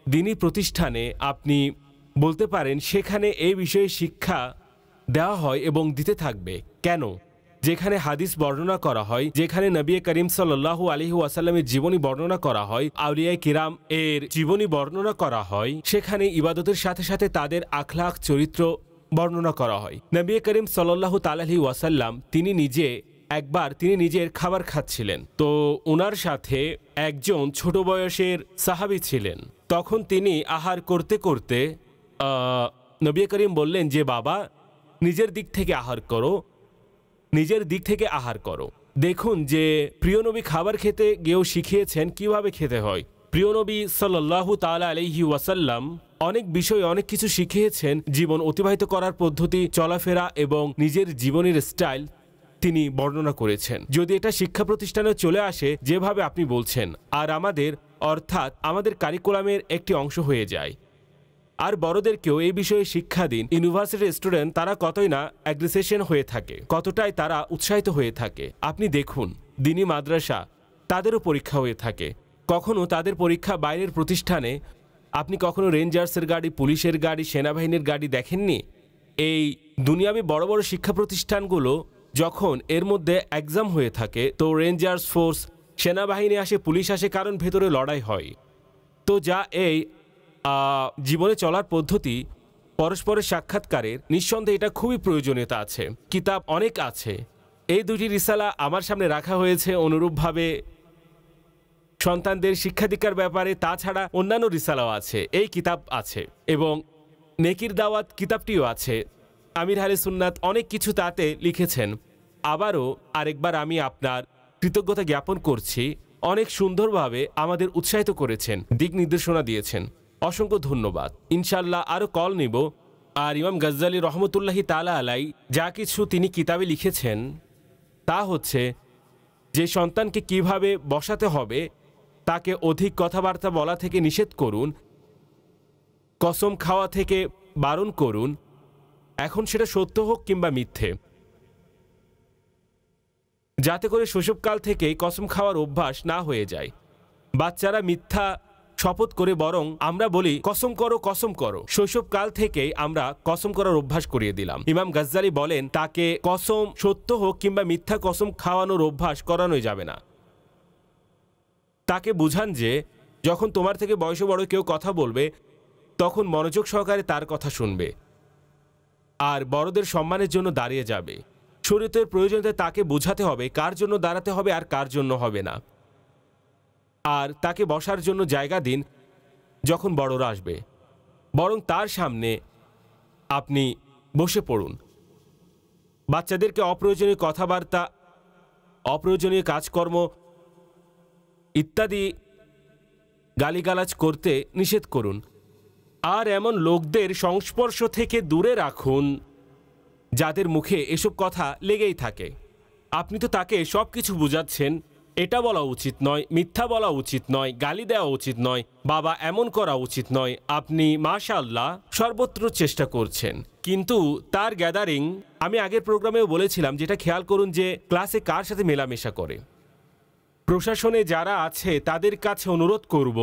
দিনী প্রতিষ্ঠানে আপনি বলতে পারেন সেখানে এই বিষয়ে শিক্ষা দেওয়া হয় এবং দিতে থাকবে। কেন? যেখানে হাদিস বর্ণনা করা হয়, যেখানে নবী করিম সাল্লাল্লাহু আলাইহি ওয়াসাল্লামের জীবনী বর্ণনা করা হয়, আউলিয়ায়ে কিরাম এর জীবনী বর্ণনা করা হয়, সেখানে ইবাদতের সাথে সাথে তাদের আখলাক, চরিত্র বর্ণনা করা হয়। নবী করিম সাল্লাল্লাহু তাআলা আলাইহি ওয়াসাল্লাম তিনি নিজের খাবার খাচ্ছিলেন, তো ওনার সাথে একজন ছোট বয়সের সাহাবী ছিলেন। তখন তিনি আহার করতে করতে নবী করিম বললেন যে, বাবা, নিজের দিক থেকে আহার করো, নিজের দিক থেকে আহার করো। দেখুন যে প্রিয় নবী খাবার খেতে গিয়েও শিখিয়েছেন কিভাবে খেতে হয়। প্রিয় নবী সাল্লাল্লাহু তাআলা আলাইহি ওয়াসাল্লাম অনেক বিষয় অনেক কিছু শিখিয়েছেন, জীবন অতিবাহিত করার পদ্ধতি, চলাফেরা এবং নিজের জীবনের স্টাইল তিনি বর্ণনা করেছেন। যদি এটা শিক্ষা প্রতিষ্ঠানে চলে আসে যেভাবে আপনি বলছেন, আর অর্থাৎ আমাদের কারিকুলামের একটি অংশ হয়ে যায়, আর বড়দেরকেও এই বিষয়ে শিক্ষা দিন। ইউনিভার্সিটির স্টুডেন্ট তারা কতই না অ্যাগ্রিসেশন হয়ে থাকে, কতটাই তারা উৎসাহিত হয়ে থাকে। আপনি দেখুন দিনী মাদ্রাসা, তাদেরও পরীক্ষা হয়ে থাকে, কখনো তাদের পরীক্ষা বাইরের প্রতিষ্ঠানে। আপনি কখনো রেঞ্জার্সের গাড়ি, পুলিশের গাড়ি, সেনাবাহিনীর গাড়ি দেখেননি? এই দুনিয়াবি বড় বড় শিক্ষা প্রতিষ্ঠানগুলো যখন এর মধ্যে এক্সাম হয়ে থাকে, তো রেঞ্জার্স ফোর্স, সেনাবাহিনী আসে, পুলিশ আসে, কারণ ভেতরে লড়াই হয়। তো যা এই জীবনে চলার পদ্ধতি, পরস্পরের সাক্ষাৎকারের, নিঃসন্দেহে এটা খুবই প্রয়োজনীয়তা আছে। কিতাব অনেক আছে, এই দুটি রিসালা আমার সামনে রাখা হয়েছে অনুরূপভাবে সন্তানদের শিক্ষা দীক্ষার ব্যাপারে। তাছাড়া অন্যান্য রিসালাও আছে, এই কিতাব আছে এবং নেকির দাওয়াত কিতাবটিও আছে। আমির আহলে সুন্নাত অনেক কিছু তাতে লিখেছেন। আবারও আরেকবার আমি আপনার কৃতজ্ঞতা জ্ঞাপন করছি, অনেক সুন্দরভাবে আমাদের উৎসাহিত করেছেন, দিক নির্দেশনা দিয়েছেন, অসংখ্য ধন্যবাদ। ইনশাল্লাহ আরও কল নিব। আর ইমাম গাজ্জালী রহমতুল্লাহি তাআলা আলাই যা কিছু তিনি কিতাবে লিখেছেন তা হচ্ছে যে সন্তানকে কিভাবে বসাতে হবে, তাকে অধিক কথাবার্তা বলা থেকে নিষেধ করুন, কসম খাওয়া থেকে বারণ করুন, এখন সেটা সত্য হোক কিংবা মিথ্যে, যাতে করে শৈশবকাল থেকেই কসম খাওয়ার অভ্যাস না হয়ে যায়। বাচ্চারা মিথ্যা শপথ করে, বরং আমরা বলি কসম করো, কসম করো। শৈশবকাল থেকেই আমরা কসম করার অভ্যাস করিয়ে দিলাম। ইমাম গাজ্জালী বলেন তাকে কসম, সত্য হোক কিংবা মিথ্যা কসম খাওয়ানোর অভ্যাস করানোই যাবে না। তাকে বুঝান যে যখন তোমার থেকে বয়সে বড় কেউ কথা বলবে তখন মনোযোগ সহকারে তার কথা শুনবে আর বড়দের সম্মানের জন্য দাঁড়িয়ে যাবে। শরীয়তের প্রয়োজনীয়তা তাকে বোঝাতে হবে কার জন্য দাঁড়াতে হবে আর কার জন্য হবে না। আর তাকে বসার জন্য জায়গা দিন যখন বড়রা আসবে, বরং তার সামনে আপনি বসে পড়ুন। বাচ্চাদেরকে অপ্রয়োজনীয় কথাবার্তা, অপ্রয়োজনীয় কাজকর্ম ইত্যাদি গালিগালাজ করতে নিষেধ করুন। আর এমন লোকদের সংস্পর্শ থেকে দূরে রাখুন যাদের মুখে এসব কথা লেগেই থাকে। আপনি তো তাকে সব কিছু বুঝাচ্ছেন, এটা বলা উচিত নয়, মিথ্যা বলা উচিত নয়, গালি দেওয়া উচিত নয়, বাবা এমন করা উচিত নয়। আপনি মাশাআল্লাহ সর্বত্র চেষ্টা করছেন, কিন্তু তার গ্যাদারিং, আমি আগের প্রোগ্রামেও বলেছিলাম, যেটা খেয়াল করুন যে ক্লাসে কার সাথে মেলামেশা করে। প্রশাসনে যারা আছে তাদের কাছে অনুরোধ করব,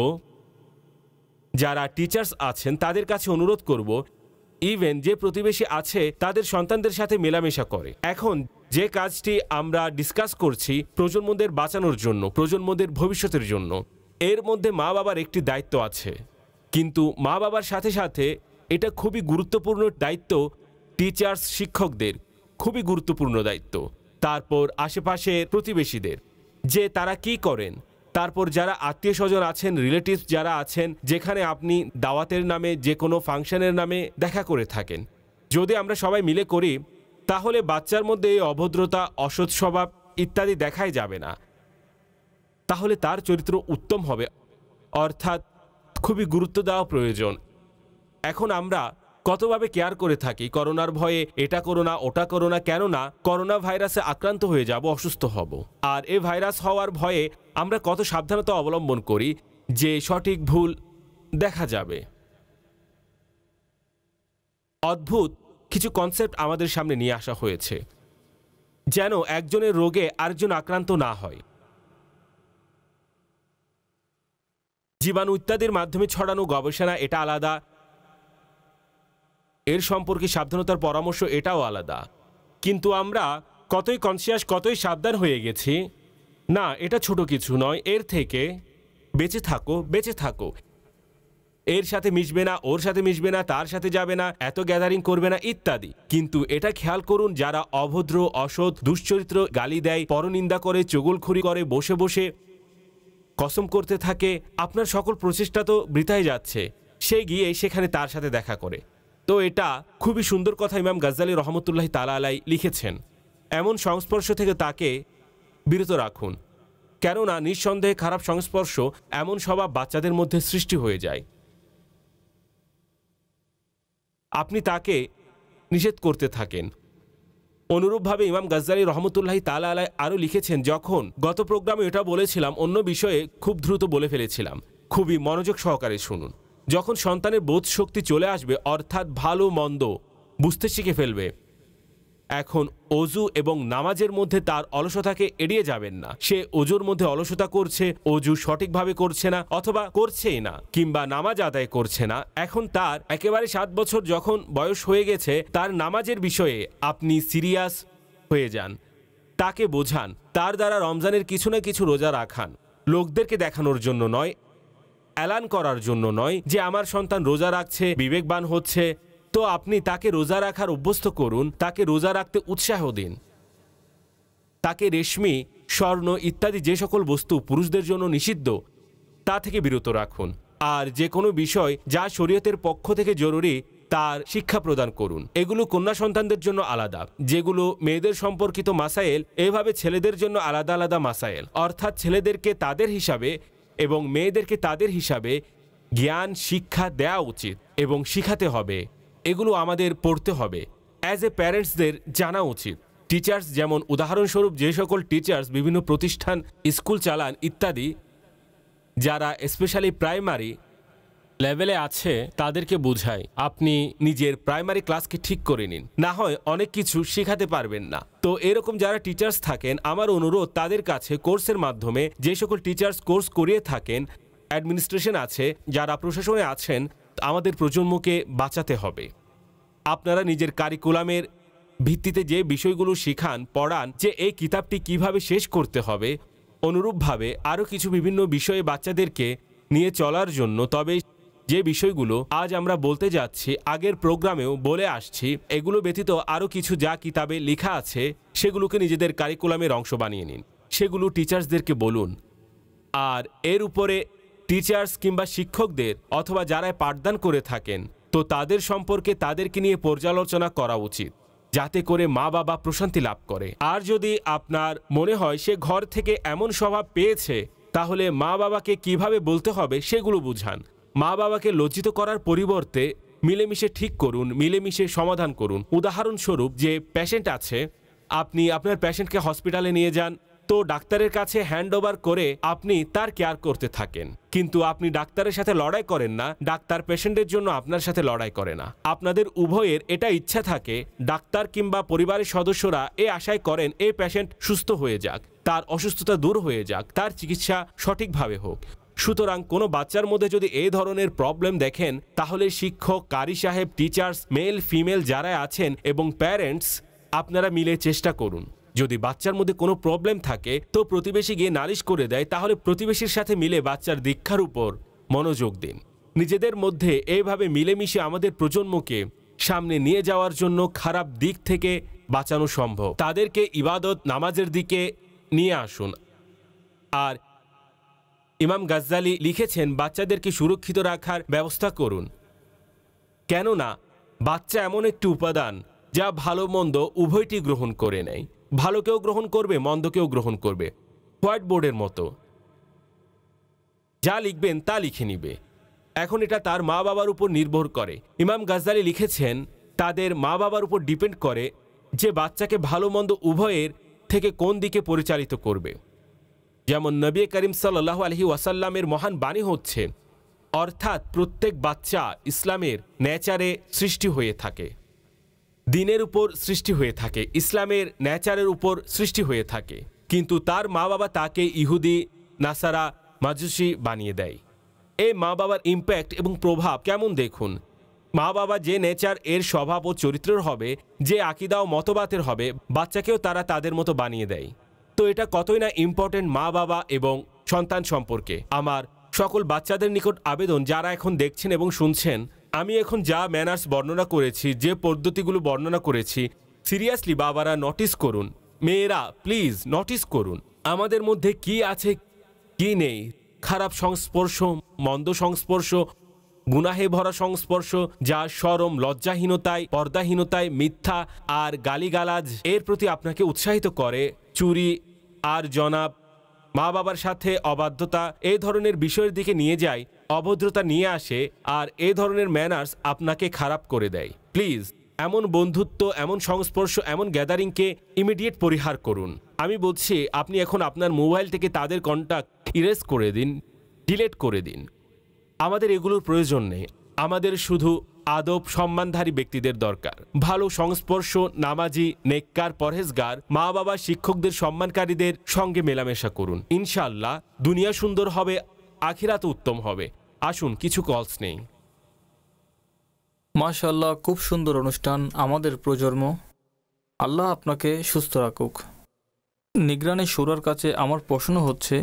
যারা টিচার্স আছেন তাদের কাছে অনুরোধ করব, ইভেন যে প্রতিবেশী আছে তাদের সন্তানদের সাথে মেলামেশা করে। এখন যে কাজটি আমরা ডিসকাস করছি প্রজন্মদের বাঁচানোর জন্য, প্রজন্মদের ভবিষ্যতের জন্য, এর মধ্যে মা বাবার একটি দায়িত্ব আছে, কিন্তু মা বাবার সাথে সাথে এটা খুবই গুরুত্বপূর্ণ দায়িত্ব টিচার্স, শিক্ষকদের খুবই গুরুত্বপূর্ণ দায়িত্ব। তারপর আশেপাশের প্রতিবেশীদের যে তারা কি করেন, তারপর যারা আত্মীয় স্বজন আছেন, রিলেটিভস যারা আছেন, যেখানে আপনি দাওয়াতের নামে, যে কোনো ফাংশনের নামে দেখা করে থাকেন, যদি আমরা সবাই মিলে করি তাহলে বাচ্চার মধ্যে এই অভদ্রতা, অসৎ স্বভাব ইত্যাদি দেখাই যাবে না। তাহলে তার চরিত্র উত্তম হবে, অর্থাৎ খুবই গুরুত্ব দেওয়া প্রয়োজন। এখন আমরা কতভাবে কেয়ার করে থাকি, করোনার ভয়ে এটা করো না, ওটা করো না, কেননা করোনা ভাইরাসে আক্রান্ত হয়ে যাব, অসুস্থ হব। আর এই ভাইরাস হওয়ার ভয়ে আমরা কত সাবধানতা অবলম্বন করি যে সঠিক ভুল দেখা যাবে। অদ্ভুত কিছু কনসেপ্ট আমাদের সামনে নিয়ে আসা হয়েছে যেন একজনের রোগে আরেকজন আক্রান্ত না হয়। জীবাণু ইত্যাদির মাধ্যমে ছড়ানো গবেষণা এটা আলাদা, এর সম্পর্কে সাবধানতার পরামর্শ এটাও আলাদা। কিন্তু আমরা কতই কনসিয়াস, কতই সাবধান হয়ে গেছি, না এটা ছোট কিছু নয়, এর থেকে বেঁচে থাকো, বেঁচে থাকো, এর সাথে মিশবে না, ওর সাথে মিশবে না, তার সাথে যাবে না, এত গ্যাদারিং করবে না ইত্যাদি। কিন্তু এটা খেয়াল করুন, যারা অভদ্র, অসৎ, দুশ্চরিত্র, গালি দেয়, পরনিন্দা করে, চুগলখড়ি করে, বসে বসে কসম করতে থাকে, আপনার সকল প্রচেষ্টা তো বৃথায় যাচ্ছে। সে গিয়ে সেখানে তার সাথে দেখা করে। তো এটা খুবই সুন্দর কথা ইমাম গাজ্জালী রহমতুল্লাহি তাআলা আলাই লিখেছেন। এমন সংস্পর্শ থেকে তাকে বিরত রাখুন, কেননা নিঃসন্দেহে খারাপ সংস্পর্শ, এমন স্বভাব বাচ্চাদের মধ্যে সৃষ্টি হয়ে যায়। আপনি তাকে নিষেধ করতে থাকেন। অনুরূপভাবে ইমাম গাজ্জালী রহমতুল্লাহি তাআলা আলাইহি আরও লিখেছেন, যখন গত প্রোগ্রামে এটা বলেছিলাম, অন্য বিষয়ে খুব দ্রুত বলে ফেলেছিলাম, খুবই মনোযোগ সহকারে শুনুন। যখন সন্তানের বোধ শক্তি চলে আসবে, অর্থাৎ ভালো মন্দ বুঝতে শিখে ফেলবে, এখন অজু এবং নামাজের মধ্যে তার অলসতাকে এড়িয়ে যাবেন না। সে অজুর মধ্যে অলসতা করছে, অজু সঠিকভাবে করছে না, অথবা করছেই না, কিংবা নামাজ আদায় করছে না। এখন তার একেবারে 7 বছর যখন বয়স হয়ে গেছে, তার নামাজের বিষয়ে আপনি সিরিয়াস হয়ে যান, তাকে বোঝান, তার দ্বারা রমজানের কিছু না কিছু রোজা রাখান, লোকদেরকে দেখানোর জন্য নয়, এলান করার জন্য নয় যে আমার সন্তান রোজা রাখছে, বিবেকবান হচ্ছে। তো আপনি তাকে রোজা রাখার অভ্যস্ত করুন, তাকে রোজা রাখতে উৎসাহ দিন, তাকে রেশমি, স্বর্ণ ইত্যাদি যে সকল বস্তু পুরুষদের জন্য নিষিদ্ধ তা থেকে বিরত রাখুন। আর যে কোনো বিষয় যা শরীয়তের পক্ষ থেকে জরুরি তার শিক্ষা প্রদান করুন। এগুলো কন্যা সন্তানদের জন্য আলাদা, যেগুলো মেয়েদের সম্পর্কিত মাসাইল, এভাবে ছেলেদের জন্য আলাদা আলাদা মাসাইল, অর্থাৎ ছেলেদেরকে তাদের হিসাবে এবং মেয়েদেরকে তাদের হিসাবে জ্ঞান শিক্ষা দেওয়া উচিত এবং শিখাতে হবে। এগুলো আমাদের পড়তে হবে, অ্যাজ এ প্যারেন্টসদের জানা উচিত। টিচার্স, যেমন উদাহরণস্বরূপ যে সকল টিচার্স বিভিন্ন প্রতিষ্ঠান স্কুল চালান ইত্যাদি, যারা স্পেশালি প্রাইমারি লেভেলে আছে, তাদেরকে বোঝায় আপনি নিজের প্রাইমারি ক্লাসকে ঠিক করে নিন, না হয় অনেক কিছু শেখাতে পারবেন না। তো এরকম যারা টিচার্স থাকেন, আমার অনুরোধ তাদের কাছে কোর্সের মাধ্যমে, যে সকল টিচার্স কোর্স করিয়ে থাকেন, অ্যাডমিনিস্ট্রেশন আছে, যারা প্রশাসনে আছেন, আমাদের প্রজন্মকে বাঁচাতে হবে। আপনারা নিজের কারিকুলামের ভিত্তিতে যে বিষয়গুলো শিখান, পড়ান, যে এই কিতাবটি কিভাবে শেষ করতে হবে, অনুরূপভাবে আরও কিছু বিভিন্ন বিষয়ে বাচ্চাদেরকে নিয়ে চলার জন্য। তবে যে বিষয়গুলো আজ আমরা বলতে যাচ্ছি, আগের প্রোগ্রামেও বলে আসছি, এগুলো ব্যতীত আরও কিছু যা কিতাবে লেখা আছে সেগুলোকে নিজেদের কারিকুলামের অংশ বানিয়ে নিন, সেগুলো টিচার্সদেরকে বলুন। আর এর উপরে টিচার্স কিংবা শিক্ষকদের অথবা যারা পাঠদান করে থাকেন, তো তাদের সম্পর্কে তাদেরকে নিয়ে পর্যালোচনা করা উচিত, যাতে করে মা বাবা প্রশান্তি লাভ করে। আর যদি আপনার মনে হয় সে ঘর থেকে এমন স্বভাব পেয়েছে, তাহলে মা বাবাকে কিভাবে বলতে হবে সেগুলো বুঝান। মা বাবাকে লজ্জিত করার পরিবর্তে মিলেমিশে ঠিক করুন, মিলেমিশে সমাধান করুন। উদাহরণস্বরূপ, যে পেশেন্ট আছে, আপনি আপনার পেশেন্টকে হসপিটালে নিয়ে যান, তো ডাক্তারের কাছে হ্যান্ড ওভার করে আপনি তার কেয়ার করতে থাকেন, কিন্তু আপনি ডাক্তারের সাথে লড়াই করেন না, ডাক্তার পেশেন্টের জন্য আপনার সাথে লড়াই করে না। আপনাদের উভয়ের এটা ইচ্ছা থাকে, ডাক্তার কিংবা পরিবারের সদস্যরা এই আশায় করেন এই পেশেন্ট সুস্থ হয়ে যাক, তার অসুস্থতা দূর হয়ে যাক, তার চিকিৎসা সঠিকভাবে হোক। সুতরাং কোনো বাচ্চার মধ্যে যদি এই ধরনের প্রবলেম দেখেন, তাহলে শিক্ষক, কারি সাহেব, টিচার্স, মেল ফিমেল যারা আছেন এবং প্যারেন্টস, আপনারা মিলে চেষ্টা করুন। যদি বাচ্চার মধ্যে কোনো প্রবলেম থাকে, তো প্রতিবেশী গিয়ে নালিশ করে দেয়, তাহলে প্রতিবেশীর সাথে মিলে বাচ্চার দীক্ষার উপর মনোযোগ দিন। নিজেদের মধ্যে এইভাবে মিলেমিশে আমাদের প্রজন্মকে সামনে নিয়ে যাওয়ার জন্য খারাপ দিক থেকে বাঁচানো সম্ভব। তাদেরকে ইবাদত, নামাজের দিকে নিয়ে আসুন। আর ইমাম গাজ্জালী লিখেছেন, বাচ্চাদেরকে সুরক্ষিত রাখার ব্যবস্থা করুন, কেননা বাচ্চা এমন একটি উপাদান যা ভালো মন্দ উভয়টি গ্রহণ করে নেয়। ভালোকেও গ্রহণ করবে, মন্দকেও গ্রহণ করবে। হোয়াইট বোর্ডের মতো যা লিখবেন তা লিখে নিবে। এখন এটা তার মা বাবার উপর নির্ভর করে। ইমাম গাজ্জালী লিখেছেন, তাদের মা বাবার উপর ডিপেন্ড করে যে বাচ্চাকে ভালো মন্দ উভয়ের থেকে কোন দিকে পরিচালিত করবে। যেমন নবী করিম সাল্লাল্লাহু আলাইহি ওয়াসাল্লামের মহান বাণী হচ্ছে, অর্থাৎ প্রত্যেক বাচ্চা ইসলামের নেচারে সৃষ্টি হয়ে থাকে, দিনের উপর সৃষ্টি হয়ে থাকে, ইসলামের নেচারের উপর সৃষ্টি হয়ে থাকে, কিন্তু তার মা বাবা তাকে ইহুদি, নাসারা, মাজুসি বানিয়ে দেয়। এই মা বাবার ইম্প্যাক্ট এবং প্রভাব কেমন দেখুন। মা বাবা যে নেচার, এর স্বভাব ও চরিত্রের হবে, যে আকিদা ও মতবাদের হবে, বাচ্চাকেও তারা তাদের মতো বানিয়ে দেয়। তো এটা কতই না ইম্পর্টেন্ট মা বাবা এবং সন্তান সম্পর্কে। আমার সকল বাচ্চাদের নিকট আবেদন, যারা এখন দেখছেন এবং শুনছেন, আমি এখন যা ম্যানার্স বর্ণনা করেছি, যে পদ্ধতিগুলো বর্ণনা করেছি, সিরিয়াসলি বাবারা নোটিস করুন, মেয়েরা প্লিজ নোটিস করুন আমাদের মধ্যে কি আছে কি নেই। খারাপ সংস্পর্শ, মন্দ সংস্পর্শ, গুনাহে ভরা সংস্পর্শ, যা শরম, লজ্জাহীনতায়, পর্দাহীনতায়, মিথ্যা আর গালিগালাজ এর প্রতি আপনাকে উৎসাহিত করে, চুরি আর জনাব, মা বাবার সাথে অবাধ্যতা, এই ধরনের বিষয়ের দিকে নিয়ে যায়। অভদ্রতা নিয়ে আসে আর এই ধরনের ম্যানার্স আপনাকে খারাপ করে দেয়। প্লিজ এমন বন্ধুত্ব, এমন সংস্পর্শ, এমন গ্যাদারিংকে ইমিডিয়েট পরিহার করুন। আমি বলছি আপনি এখন আপনার মোবাইল থেকে তাদের কন্ট্যাক্ট ইরেজ করে দিন, ডিলিট করে দিন। আমাদের এগুলোর প্রয়োজন নেই। আমাদের শুধু আদব সম্মানধারী ব্যক্তিদের দরকার, ভালো সংস্পর্শ, নামাজি, নেককার, পরহেজগার, মা বাবা, শিক্ষকদের সম্মানকারীদের সঙ্গে মেলামেশা করুন। ইনশাআল্লাহ দুনিয়া সুন্দর হবে, আখিরাত উত্তম হবে। আসুন কিছু কলস নেই। মাশাআল্লাহ, খুব সুন্দর অনুষ্ঠান। আমাদের প্রজন্ম, আল্লাহ আপনাকে সুস্থ রাখুক। নিগরানি শুরার কাছে আমার প্রশ্ন হচ্ছে,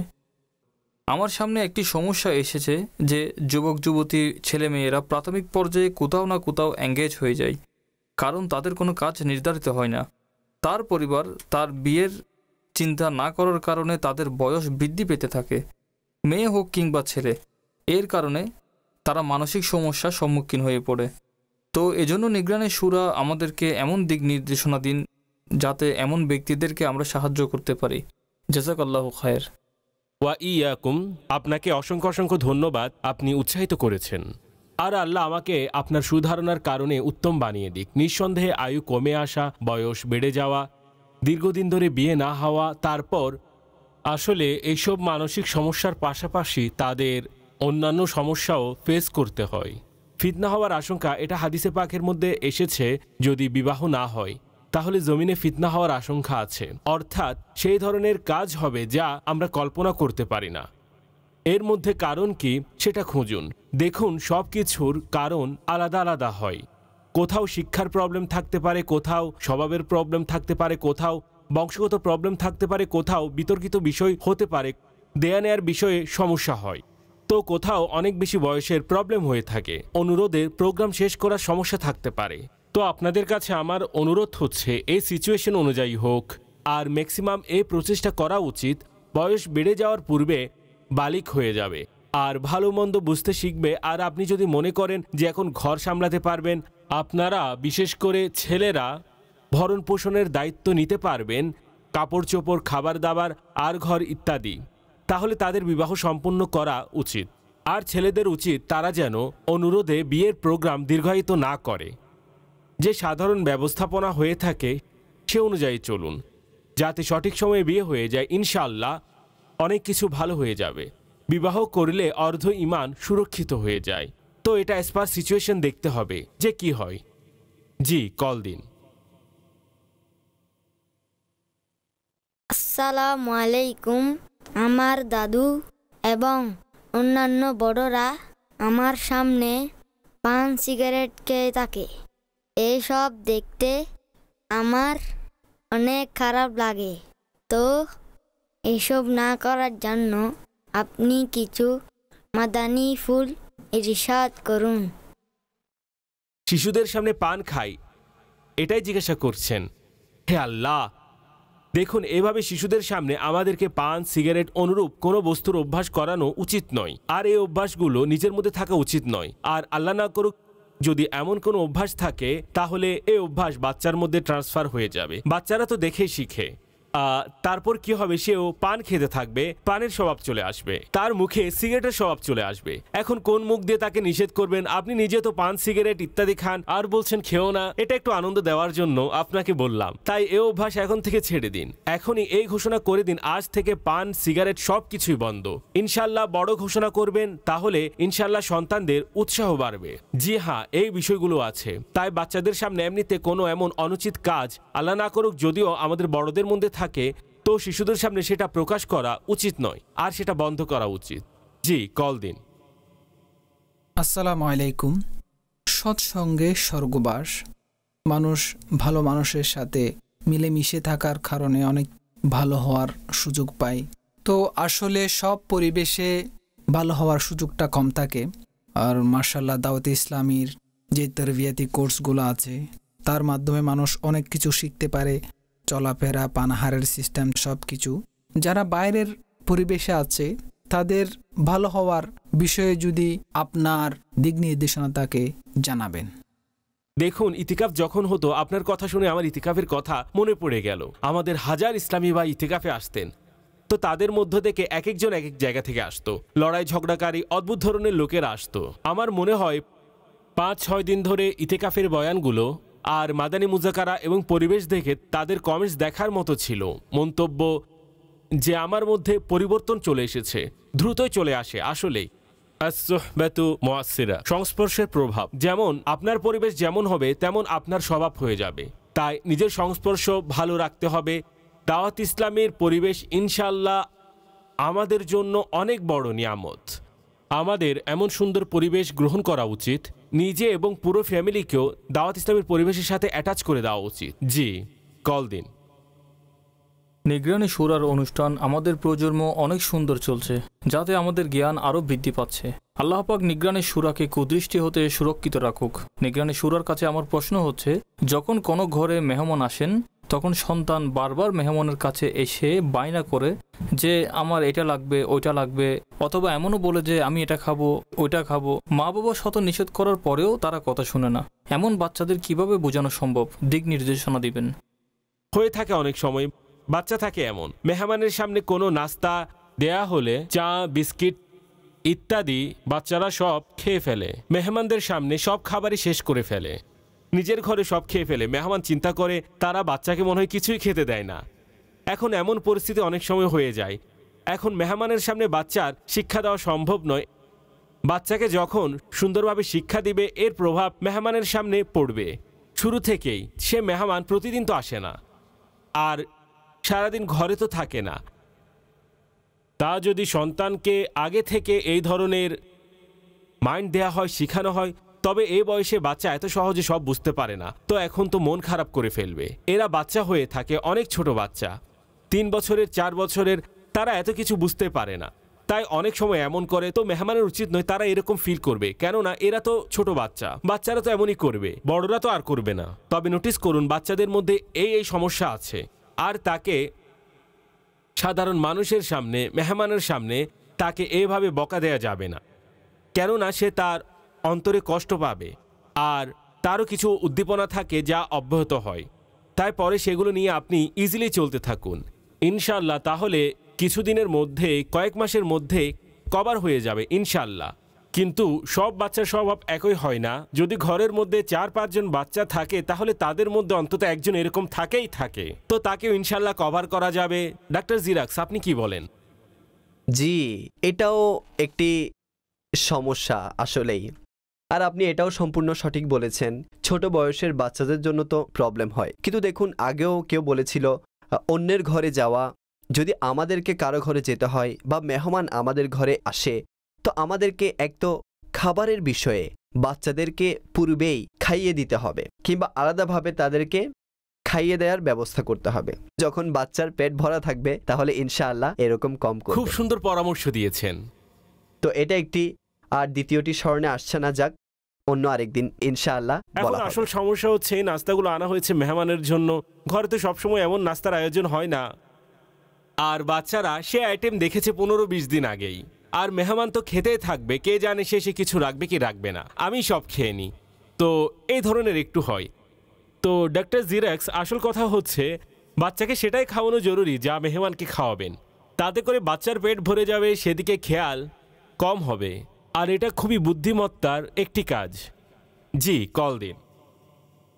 আমার সামনে একটি সমস্যা এসেছে যে যুবক যুবতী ছেলেমেয়েরা প্রাথমিক পর্যায়ে কোথাও না কোথাও এঙ্গেজ হয়ে যায়, কারণ তাদের কোনো কাজ নির্ধারিত হয় না। তার পরিবার তার বিয়ের চিন্তা না করার কারণে তাদের বয়স বৃদ্ধি পেতে থাকে, মেয়ে হোক কিংবা ছেলে। এর কারণে তারা মানসিক সমস্যার সম্মুখীন হয়ে পড়ে। তো এজন্য নিগরানি শুরা আমাদেরকে এমন দিক নির্দেশনা দিন যাতে এমন ব্যক্তিদেরকে আমরা সাহায্য করতে পারি। জাযাকাল্লাহু খায়ের। ওয়া ইয়াকুম। আপনাকে অসংখ্য অসংখ্য ধন্যবাদ, আপনি উৎসাহিত করেছেন। আর আল্লাহ আমাকে আপনার সুধারণার কারণে উত্তম বানিয়ে দিক। নিঃসন্দেহে আয়ু কমে আসা, বয়স বেড়ে যাওয়া, দীর্ঘদিন ধরে বিয়ে না হওয়া, তারপর আসলে এইসব মানসিক সমস্যার পাশাপাশি তাদের অন্যান্য সমস্যাও ফেস করতে হয়। ফিতনা হওয়ার আশঙ্কা, এটা হাদিসে পাকের মধ্যে এসেছে, যদি বিবাহ না হয় তাহলে জমিনে ফিতনা হওয়ার আশঙ্কা আছে। অর্থাৎ সেই ধরনের কাজ হবে যা আমরা কল্পনা করতে পারি না। এর মধ্যে কারণ কি সেটা খুঁজুন। দেখুন সব কিছুর কারণ আলাদা আলাদা হয়। কোথাও শিক্ষার প্রবলেম থাকতে পারে, কোথাও স্বভাবের প্রবলেম থাকতে পারে, কোথাও বংশগত প্রবলেম থাকতে পারে, কোথাও বিতর্কিত বিষয় হতে পারে, দেয়া নেয়ার বিষয়ে সমস্যা হয়, তো কোথাও অনেক বেশি বয়সের প্রবলেম হয়ে থাকে, অনুরোধের প্রোগ্রাম শেষ করার সমস্যা থাকতে পারে। তো আপনাদের কাছে আমার অনুরোধ হচ্ছে এই সিচুয়েশন অনুযায়ী হোক, আর ম্যাক্সিমাম এই প্রচেষ্টা করা উচিত বয়স বেড়ে যাওয়ার পূর্বে বালিক হয়ে যাবে আর ভালো মন্দ বুঝতে শিখবে। আর আপনি যদি মনে করেন যে এখন ঘর সামলাতে পারবেন, আপনারা বিশেষ করে ছেলেরা ভরণ পোষণের দায়িত্ব নিতে পারবেন, কাপড় চোপড়, খাবার দাবার আর ঘর ইত্যাদি, তাহলে তাদের বিবাহ সম্পন্ন করা উচিত। আর ছেলেদের উচিত তারা যেন অনুরোধে বিয়ের প্রোগ্রাম দীর্ঘায়িত না করে। যে সাধারণ ব্যবস্থাপনা হয়ে থাকে সে অনুযায়ী চলুন, যাতে সঠিক সময়ে বিয়ে হয়ে যায়। ইনশাআল্লাহ অনেক কিছু ভালো হয়ে যাবে। বিবাহ করলে অর্ধ ঈমান সুরক্ষিত হয়ে যায়। তো এটা অ্যাজ পার সিচুয়েশন দেখতে হবে যে কি হয়। জি, কল দিন। আসসালামু আলাইকুম। আমার দাদু এবং অন্যান্য বড়রা আমার সামনে পান সিগারেট খেয়ে থাকে। এইসব দেখতে আমার অনেক খারাপ লাগে। তো এসব না করার জন্য আপনি কিছু মাদানী ফুল ইরশাদ করুন। শিশুদের সামনে পান খাই এটাই জিজ্ঞাসা করছেন? হে আল্লাহ, দেখুন এভাবে শিশুদের সামনে আমাদেরকে পান, সিগারেট অনুরূপ কোনো বস্তুর অভ্যাস করানো উচিত নয়। আর এই অভ্যাসগুলো নিজের মধ্যে থাকা উচিত নয়। আর আল্লাহ না করুক যদি এমন কোনো অভ্যাস থাকে তাহলে এই অভ্যাস বাচ্চার মধ্যে ট্রান্সফার হয়ে যাবে। বাচ্চারা তো দেখেই শিখে। তারপর কি হবে, সেও পান খেতে থাকবে, পানের স্বভাব চলে আসবে, তার মুখে সিগারেটের স্বভাব চলে আসবে। এখন কোন মুখ দিয়ে তাকে নিষেধ করবেন? আপনি নিজে তো পান, সিগারেট ইত্যাদি খান আর বলছেন খেও না। এটা একটু আনন্দ দেওয়ার জন্য আপনাকে বললাম। তাই এই অভ্যাস এখন থেকে ছেড়ে দিন। এখনই এই ঘোষণা করে দিন, আজ থেকে পান, সিগারেট সব কিছুই বন্ধ। ইনশাল্লাহ বড় ঘোষণা করবেন, তাহলে ইনশাল্লাহ সন্তানদের উৎসাহ বাড়বে। জি হ্যাঁ, এই বিষয়গুলো আছে। তাই বাচ্চাদের সামনে এমনিতে কোনো এমন অনুচিত কাজ, আল্লাহ না করুক যদিও আমাদের বড়দের মধ্যে থাকে, তো শিশুদের সামনে সেটা প্রকাশ করা উচিত নয় আর সেটা বন্ধ করা উচিত। জি, কল দিন। আসসালামু আলাইকুম। সৎসঙ্গে স্বর্গবাস। মানুষ ভালো মানুষের সাথে মিলেমিশে থাকার কারণে অনেক ভালো হওয়ার সুযোগ পায়। তো আসলে সব পরিবেশে ভালো হওয়ার সুযোগটা কম থাকে। আর মাশাআল্লাহ দাওয়াতে ইসলামীর যে তরবিয়াতি কোর্সগুলো আছে তার মাধ্যমে মানুষ অনেক কিছু শিখতে পারে, চলাফেরা, পানাহারের সিস্টেম, সব কিছু। যারা বাইরের পরিবেশে আছে তাদের ভালো হওয়ার বিষয়ে যদি আপনার দিক নির্দেশনা তাকে জানাবেন। দেখুন, ইতিকাফ যখন হতো আপনার কথা শুনে আমার ইতিকাফের কথা মনে পড়ে গেল। আমাদের হাজার ইসলামী ভাই ইতিকাফে আসতেন। তো তাদের মধ্য থেকে এক একজন এক এক জায়গা থেকে আসতো, লড়াই ঝগড়াকারী অদ্ভুত ধরনের লোকেরা আসতো। আমার মনে হয় 5-6 দিন ধরে ইতেকাফের বয়ানগুলো আর মাদানী মুজাকারা এবং পরিবেশ দেখে তাদের কমেন্টস দেখার মতো ছিল, মন্তব্য যে আমার মধ্যে পরিবর্তন চলে এসেছে, দ্রুতই চলে আসে। আসলেই as-suhbatu mu'assira, সংস্পর্শের প্রভাব, যেমন আপনার পরিবেশ যেমন হবে তেমন আপনার স্বভাব হয়ে যাবে। তাই নিজের সংস্পর্শ ভালো রাখতে হবে। দাওয়াত ইসলামের পরিবেশ ইনশাআল্লাহ আমাদের জন্য অনেক বড় নিয়ামত। আমাদের এমন সুন্দর পরিবেশ গ্রহণ করা উচিত, নিজে এবং পুরো ফ্যামিলিকেও দাওয়াত ইসলামের পরিবেশের সাথে অ্যাটাচ করে দেওয়া উচিত। জি, কল দিন। নিগরানি শুরার অনুষ্ঠান আমাদের প্রজন্ম অনেক সুন্দর চলছে, যাতে আমাদের জ্ঞান আরও বৃদ্ধি পাচ্ছে। আল্লাহ পাক নিগরানি শুরাকে কুদৃষ্টি হতে সুরক্ষিত রাখুক। নিগরানি শুরার কাছে আমার প্রশ্ন হচ্ছে, যখন কোনো ঘরে মেহমান আসেন তখন সন্তান বারবার মেহমানের কাছে এসে বায়না করে যে আমার এটা লাগবে ওইটা লাগবে, অথবা এমনও বলে যে আমি এটা খাবো ওইটা খাবো। মা বাবা শত নিষেধ করার পরেও তারা কথা শুনে না। এমন বাচ্চাদের কিভাবে বোঝানো সম্ভব? দিক নির্দেশনা দিবেন। হয়ে থাকে অনেক সময়, বাচ্চা থাকে এমন, মেহমানের সামনে কোনো নাস্তা দেয়া হলে চা বিস্কিট ইত্যাদি বাচ্চারা সব খেয়ে ফেলে, মেহমানদের সামনে সব খাবারই শেষ করে ফেলে, নিজের ঘরে সব খেয়ে ফেলে। মেহমান চিন্তা করে তারা বাচ্চাকে মনে হয় কিছুই খেতে দেয় না। এখন এমন পরিস্থিতি অনেক সময় হয়ে যায়। এখন মেহমানের সামনে বাচ্চার শিক্ষা দেওয়া সম্ভব নয়। বাচ্চাকে যখন সুন্দরভাবে শিক্ষা দিবে এর প্রভাব মেহমানের সামনে পড়বে। শুরু থেকেই সে মেহমান প্রতিদিন তো আসে না, আর সারাদিন ঘরে তো থাকে না। তা যদি সন্তানকে আগে থেকে এই ধরনের মাইন্ড দেয়া হয়, শেখানো হয়, তবে এই বয়সে বাচ্চা এত সহজে সব বুঝতে পারে না। তো এখন তো মন খারাপ করে ফেলবে। এরা বাচ্চা হয়ে থাকে, অনেক ছোট বাচ্চা, 3 বছরের 4 বছরের, তারা এত কিছু বুঝতে পারে না। তাই অনেক সময় এমন করে। তো মেহমানের উচিত নয় তারা এরকম ফিল করবে, কেননা এরা তো ছোট বাচ্চা, বাচ্চারা তো এমনই করবে, বড়রা তো আর করবে না। তবে নোটিস করুন বাচ্চাদের মধ্যে এই সমস্যা আছে, আর তাকে সাধারণ মানুষের সামনে, মেহমানের সামনে তাকে এভাবে বকা দেয়া যাবে না, কেননা সে তার অন্তরে কষ্ট পাবে, আর তারও কিছু উদ্দীপনা থাকে যা অব্যাহত হয়। তাই পরে সেগুলো নিয়ে আপনি ইজিলি চলতে থাকুন ইনশাআল্লাহ। তাহলে কিছুদিনের মধ্যে, কয়েক মাসের মধ্যে কভার হয়ে যাবে ইনশাআল্লাহ। কিন্তু সব বাচ্চার স্বভাব একই হয় না। যদি ঘরের মধ্যে 4-5 জন বাচ্চা থাকে তাহলে তাদের মধ্যে অন্তত একজন এরকম থাকেই থাকে, তো তাকেও ইনশাআল্লাহ কভার করা যাবে। ডাক্তার জিরাক্স, আপনি কি বলেন? জি, এটাও একটি সমস্যা আসলেই। আর আপনি এটাও সম্পূর্ণ সঠিক বলেছেন, ছোট বয়সের বাচ্চাদের জন্য তো প্রবলেম হয়। কিন্তু দেখুন, আগেও কেউ বলেছিল অন্যের ঘরে যাওয়া, যদি আমাদেরকে কারো ঘরে যেতে হয় বা মেহমান আমাদের ঘরে আসে, তো আমাদেরকে এক তো খাবারের বিষয়ে বাচ্চাদেরকে পূর্বেই খাইয়ে দিতে হবে, কিংবা আলাদাভাবে তাদেরকে খাইয়ে দেওয়ার ব্যবস্থা করতে হবে। যখন বাচ্চার পেট ভরা থাকবে তাহলে ইনশাআল্লাহ এরকম কম করবে। খুব সুন্দর পরামর্শ দিয়েছেন। তো এটা একটি, আর দ্বিতীয়টি স্মরণে আসছে না, যাক অন্য আরেকদিন ইনশাআল্লাহ এখন বলা হবে। আসল সমস্যা হচ্ছে এই নাস্তাগুলো আনা হয়েছে মেহমানের জন্য, ঘরে তো সবসময় এমন নাস্তার আয়োজন হয় না, আর বাচ্চারা সে আইটেম দেখেছে 15-20 দিন আগেই, আর মেহমান তো খেতেই থাকবে, কে জানে সে কিছু রাখবে কি রাখবে না, আমি সব খেয়ে নিই। তো এই ধরনের একটু হয়। তো ডাক্তার জিরাক্স, আসল কথা হচ্ছে বাচ্চাকে সেটাই খাওয়ানো জরুরি যা মেহমানকে খাওয়াবেন, তাতে করে বাচ্চার পেট ভরে যাবে, সেদিকে খেয়াল কম হবে, আর এটা খুবই বুদ্ধিমত্তার একটি কাজ। জি, কল দিন।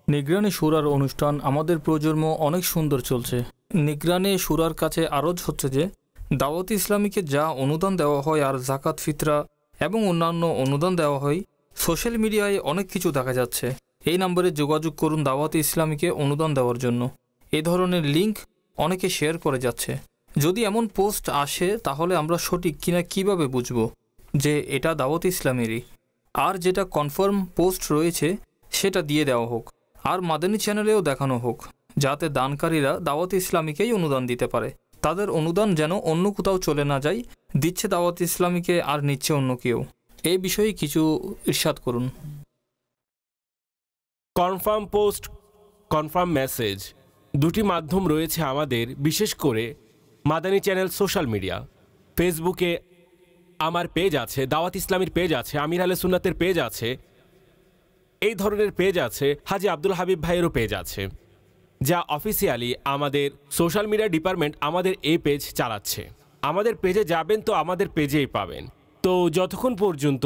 নিগরানি শুরার অনুষ্ঠান আমাদের প্রজন্ম অনেক সুন্দর চলছে। নিগরানি শুরার কাছে আরজ হচ্ছে যে দাওয়াত ইসলামীকে যা অনুদান দেওয়া হয় আর জাকাত ফিতরা এবং অন্যান্য অনুদান দেওয়া হয়, সোশ্যাল মিডিয়ায় অনেক কিছু দেখা যাচ্ছে। এই নম্বরে যোগাযোগ করুন দাওয়াত ইসলামীকে অনুদান দেওয়ার জন্য। এই ধরনের লিঙ্ক অনেকে শেয়ার করে যাচ্ছে। যদি এমন পোস্ট আসে তাহলে আমরা সঠিক কিনা কিভাবে বুঝব যে এটা দাওয়াত ইসলামেরই? আর যেটা কনফার্ম পোস্ট রয়েছে সেটা দিয়ে দেওয়া হোক, আর মাদানী চ্যানেলেও দেখানো হোক, যাতে দানকারীরা দাওয়াত ইসলামীকেই অনুদান দিতে পারে। তাদের অনুদান যেন অন্য কোথাও চলে না যায়, দিচ্ছে দাওয়াত ইসলামীকে আর নিচ্ছে অন্য কেউ। এই বিষয়ে কিছু ইরশাদ করুন। কনফার্ম পোস্ট, কনফার্ম মেসেজ, দুটি মাধ্যম রয়েছে আমাদের, বিশেষ করে মাদানী চ্যানেল সোশ্যাল মিডিয়া। ফেসবুকে আমার পেজ আছে, দাওয়াত ইসলামীর পেজ আছে, আমির আলে সুন্নাতের পেজ আছে, এই ধরনের পেজ আছে, হাজি আব্দুল হাবিব ভাইয়েরও পেজ আছে, যা অফিসিয়ালি আমাদের সোশ্যাল মিডিয়া ডিপার্টমেন্ট আমাদের এই পেজ চালাচ্ছে। আমাদের পেজে যাবেন তো আমাদের পেজেই পাবেন। তো যতক্ষণ পর্যন্ত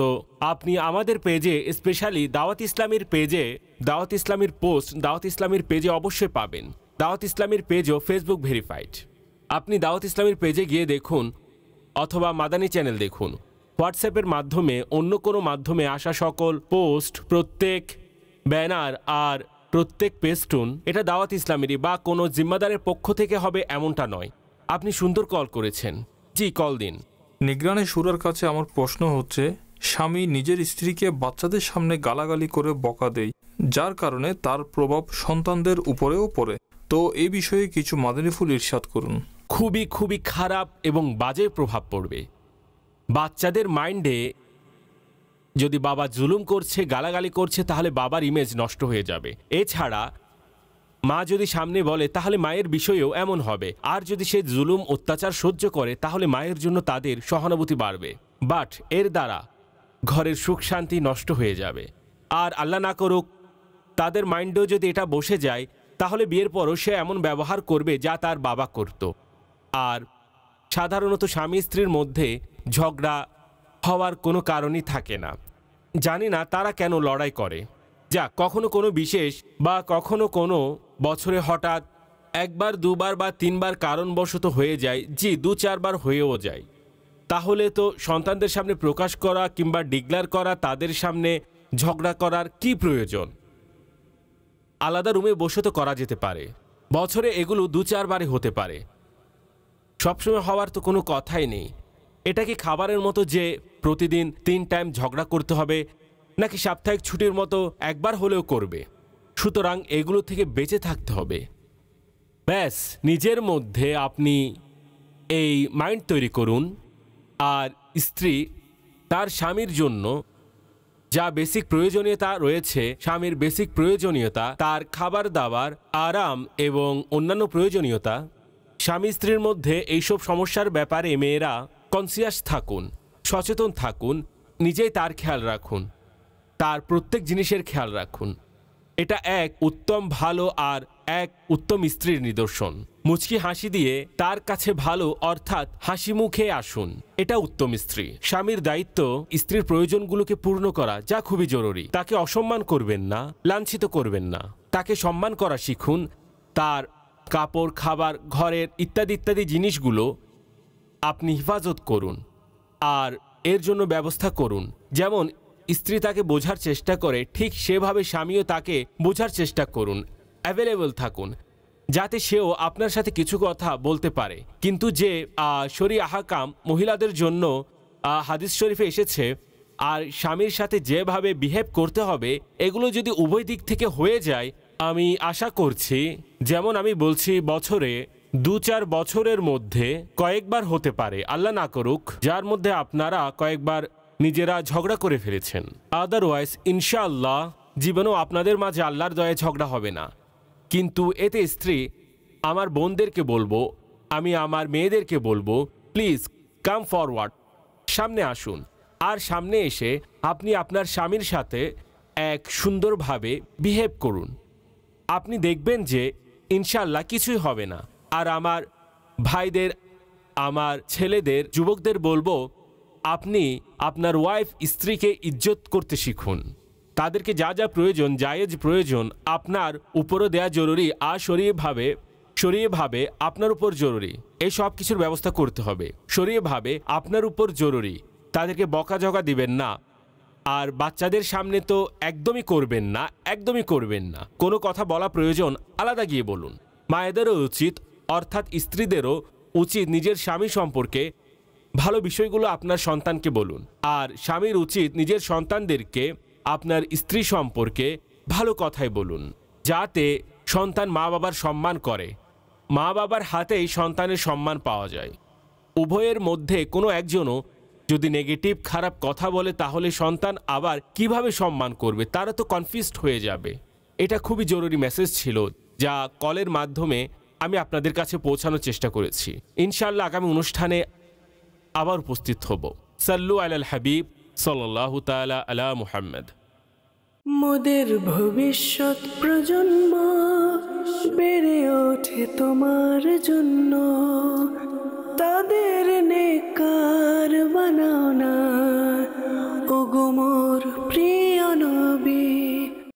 আপনি আমাদের পেজে, স্পেশালি দাওয়াত ইসলামের পেজে, দাওয়াত ইসলামের পোস্ট দাওয়াত ইসলামের পেজে অবশ্যই পাবেন। দাওয়াত ইসলামের পেজও ফেসবুক ভেরিফাইড। আপনি দাওয়াত ইসলামের পেজে গিয়ে দেখুন অথবা মাদানী চ্যানেল দেখুন। হোয়াটসঅ্যাপের মাধ্যমে, অন্য কোনো মাধ্যমে আসা সকল পোস্ট, প্রত্যেক ব্যানার আর প্রত্যেক পেস্টুন এটা দাওয়াত ইসলামেরই বা কোনো জিম্মাদারের পক্ষ থেকে হবে এমনটা নয়। আপনি সুন্দর কল করেছেন, জি কল দিন। নিগরানে শুরার কাছে আমার প্রশ্ন হচ্ছে, স্বামী নিজের স্ত্রীকে বাচ্চাদের সামনে গালাগালি করে বকা দেয়, যার কারণে তার প্রভাব সন্তানদের উপরেও পড়ে। তো এই বিষয়ে কিছু মাদানীফুল ইরশাদ করুন। খুবই খুবই খারাপ এবং বাজে প্রভাব পড়বে বাচ্চাদের মাইন্ডে। যদি বাবা জুলুম করছে, গালাগালি করছে, তাহলে বাবার ইমেজ নষ্ট হয়ে যাবে। এছাড়া মা যদি সামনে বলে তাহলে মায়ের বিষয়েও এমন হবে। আর যদি সে জুলুম অত্যাচার সহ্য করে তাহলে মায়ের জন্য তাদের সহানুভূতি বাড়বে, বাট এর দ্বারা ঘরের সুখ শান্তি নষ্ট হয়ে যাবে। আর আল্লাহ না করুক তাদের মাইন্ডেও যদি এটা বসে যায় তাহলে বিয়ের পরও সে এমন ব্যবহার করবে যা তার বাবা করত। আর সাধারণত স্বামী স্ত্রীর মধ্যে ঝগড়া হওয়ার কোনো কারণই থাকে না। জানি না তারা কেন লড়াই করে। যা কখনো কোনো বিশেষ বা কখনো কোনো বছরে হঠাৎ একবার, দুবার বা তিনবার কারণবশত হয়ে যায়, জি 2-4 বার হয়েও যায়, তাহলে তো সন্তানদের সামনে প্রকাশ করা কিংবা ডিক্লেয়ার করা, তাদের সামনে ঝগড়া করার কি প্রয়োজন? আলাদা রুমে বসে তো করা যেতে পারে। বছরে এগুলো 2-4 বারে হতে পারে, সবসময় হওয়ার তো কোনো কথাই নেই। এটা কি খাবারের মতো যে প্রতিদিন 3 টাইম ঝগড়া করতে হবে, নাকি সাপ্তাহিক ছুটির মতো একবার হলেও করবে? সুতরাং এগুলো থেকে বেঁচে থাকতে হবে। ব্যাস নিজের মধ্যে আপনি এই মাইন্ড তৈরি করুন। আর স্ত্রী তার স্বামীর জন্য যা বেসিক প্রয়োজনীয়তা রয়েছে, স্বামীর বেসিক প্রয়োজনীয়তা, তার খাবার দাবার, আরাম এবং অন্যান্য প্রয়োজনীয়তা, স্বামী স্ত্রীর মধ্যে এইসব সমস্যার ব্যাপারে মেয়েরা কনসিয়াস থাকুন, সচেতন থাকুন, নিজেই তার খেয়াল রাখুন, তার প্রত্যেক জিনিসের খেয়াল রাখুন। এটা এক উত্তম ভালো আর এক উত্তম স্ত্রীর নিদর্শন। মুচকি হাসি দিয়ে তার কাছে ভালো অর্থাৎ হাসি মুখে আসুন, এটা উত্তম স্ত্রী। স্বামীর দায়িত্ব স্ত্রীর প্রয়োজনগুলোকে পূর্ণ করা, যা খুবই জরুরি। তাকে অসম্মান করবেন না, লাঞ্ছিত করবেন না, তাকে সম্মান করা শিখুন। তার কাপড়, খাবার, ঘরের ইত্যাদি ইত্যাদি জিনিসগুলো আপনি হেফাজত করুন আর এর জন্য ব্যবস্থা করুন। যেমন স্ত্রী তাকে বোঝার চেষ্টা করে, ঠিক সেভাবে স্বামীও তাকে বোঝার চেষ্টা করুন। অ্যাভেলেবল থাকুন যাতে সেও আপনার সাথে কিছু কথা বলতে পারে। কিন্তু যে শরীআ আহকাম মহিলাদের জন্য হাদিস শরীফে এসেছে আর স্বামীর সাথে যেভাবে বিহেভ করতে হবে, এগুলো যদি উভয় দিক থেকে হয়ে যায়, আমি আশা করছি, যেমন আমি বলছি, বছরে 2-4 বছরের মধ্যে কয়েকবার হতে পারে, আল্লাহ না করুক, যার মধ্যে আপনারা কয়েকবার নিজেরা ঝগড়া করে ফেলেছেন। আদারওয়াইজ ইনশাআল্লাহ জীবনেও আপনাদের মাঝে আল্লাহর দয়ায় ঝগড়া হবে না। কিন্তু এতে স্ত্রী, আমার বোনদেরকে বলবো, আমি আমার মেয়েদেরকে বলবো, প্লিজ কাম ফরওয়ার্ড, সামনে আসুন। আর সামনে এসে আপনি আপনার স্বামীর সাথে এক সুন্দরভাবে বিহেভ করুন। আপনি দেখবেন যে ইনশাআল্লাহ কিছুই হবে না। আর আমার ভাইদের, আমার ছেলেদের, যুবকদের বলবো, আপনি আপনার ওয়াইফ স্ত্রীকে ইজ্জত করতে শিখুন। তাদেরকে যা যা প্রয়োজন, জায়েজ প্রয়োজন আপনার উপরও দেয়া জরুরি, আর শরীয়ভাবে আপনার উপর জরুরি। এই সব কিছুর ব্যবস্থা করতে হবে, শরীয়ভাবে আপনার উপর জরুরি। তাদেরকে বকাঝকা দিবেন না। আর বাচ্চাদের সামনে তো একদমই করবেন না, একদমই করবেন না। কোনো কথা বলা প্রয়োজন আলাদা গিয়ে বলুন। মায়েদেরও উচিত, অর্থাৎ স্ত্রীদেরও উচিত নিজের স্বামী সম্পর্কে ভালো বিষয়গুলো আপনার সন্তানকে বলুন। আর স্বামীর উচিত নিজের সন্তানদেরকে আপনার স্ত্রী সম্পর্কে ভালো কথাই বলুন, যাতে সন্তান মা বাবার সম্মান করে। মা বাবার হাতেই সন্তানের সম্মান পাওয়া যায়। উভয়ের মধ্যে কোনো একজনও যদি নেগেটিভ খারাপ কথা বলে তাহলে সন্তান আবার কিভাবে সম্মান করবে, তারা তো কনফিউজড হয়ে যাবে। এটা খুবই জরুরি মেসেজ ছিল, যা কলের মাধ্যমে আমি আপনাদের কাছে পৌঁছানোর চেষ্টা করেছি। ইনশাআল্লাহ আগামী অনুষ্ঠানে আবার উপস্থিত হব। সাল্লু আলাল হাবিব সাল্লাল্লাহু তাআলা আলা মুহাম্মদ। মোদের ভবিষ্যৎ প্রজন্ম বেড়ে ওঠে তোমার জন্য, তাদের নেককার বানাও না।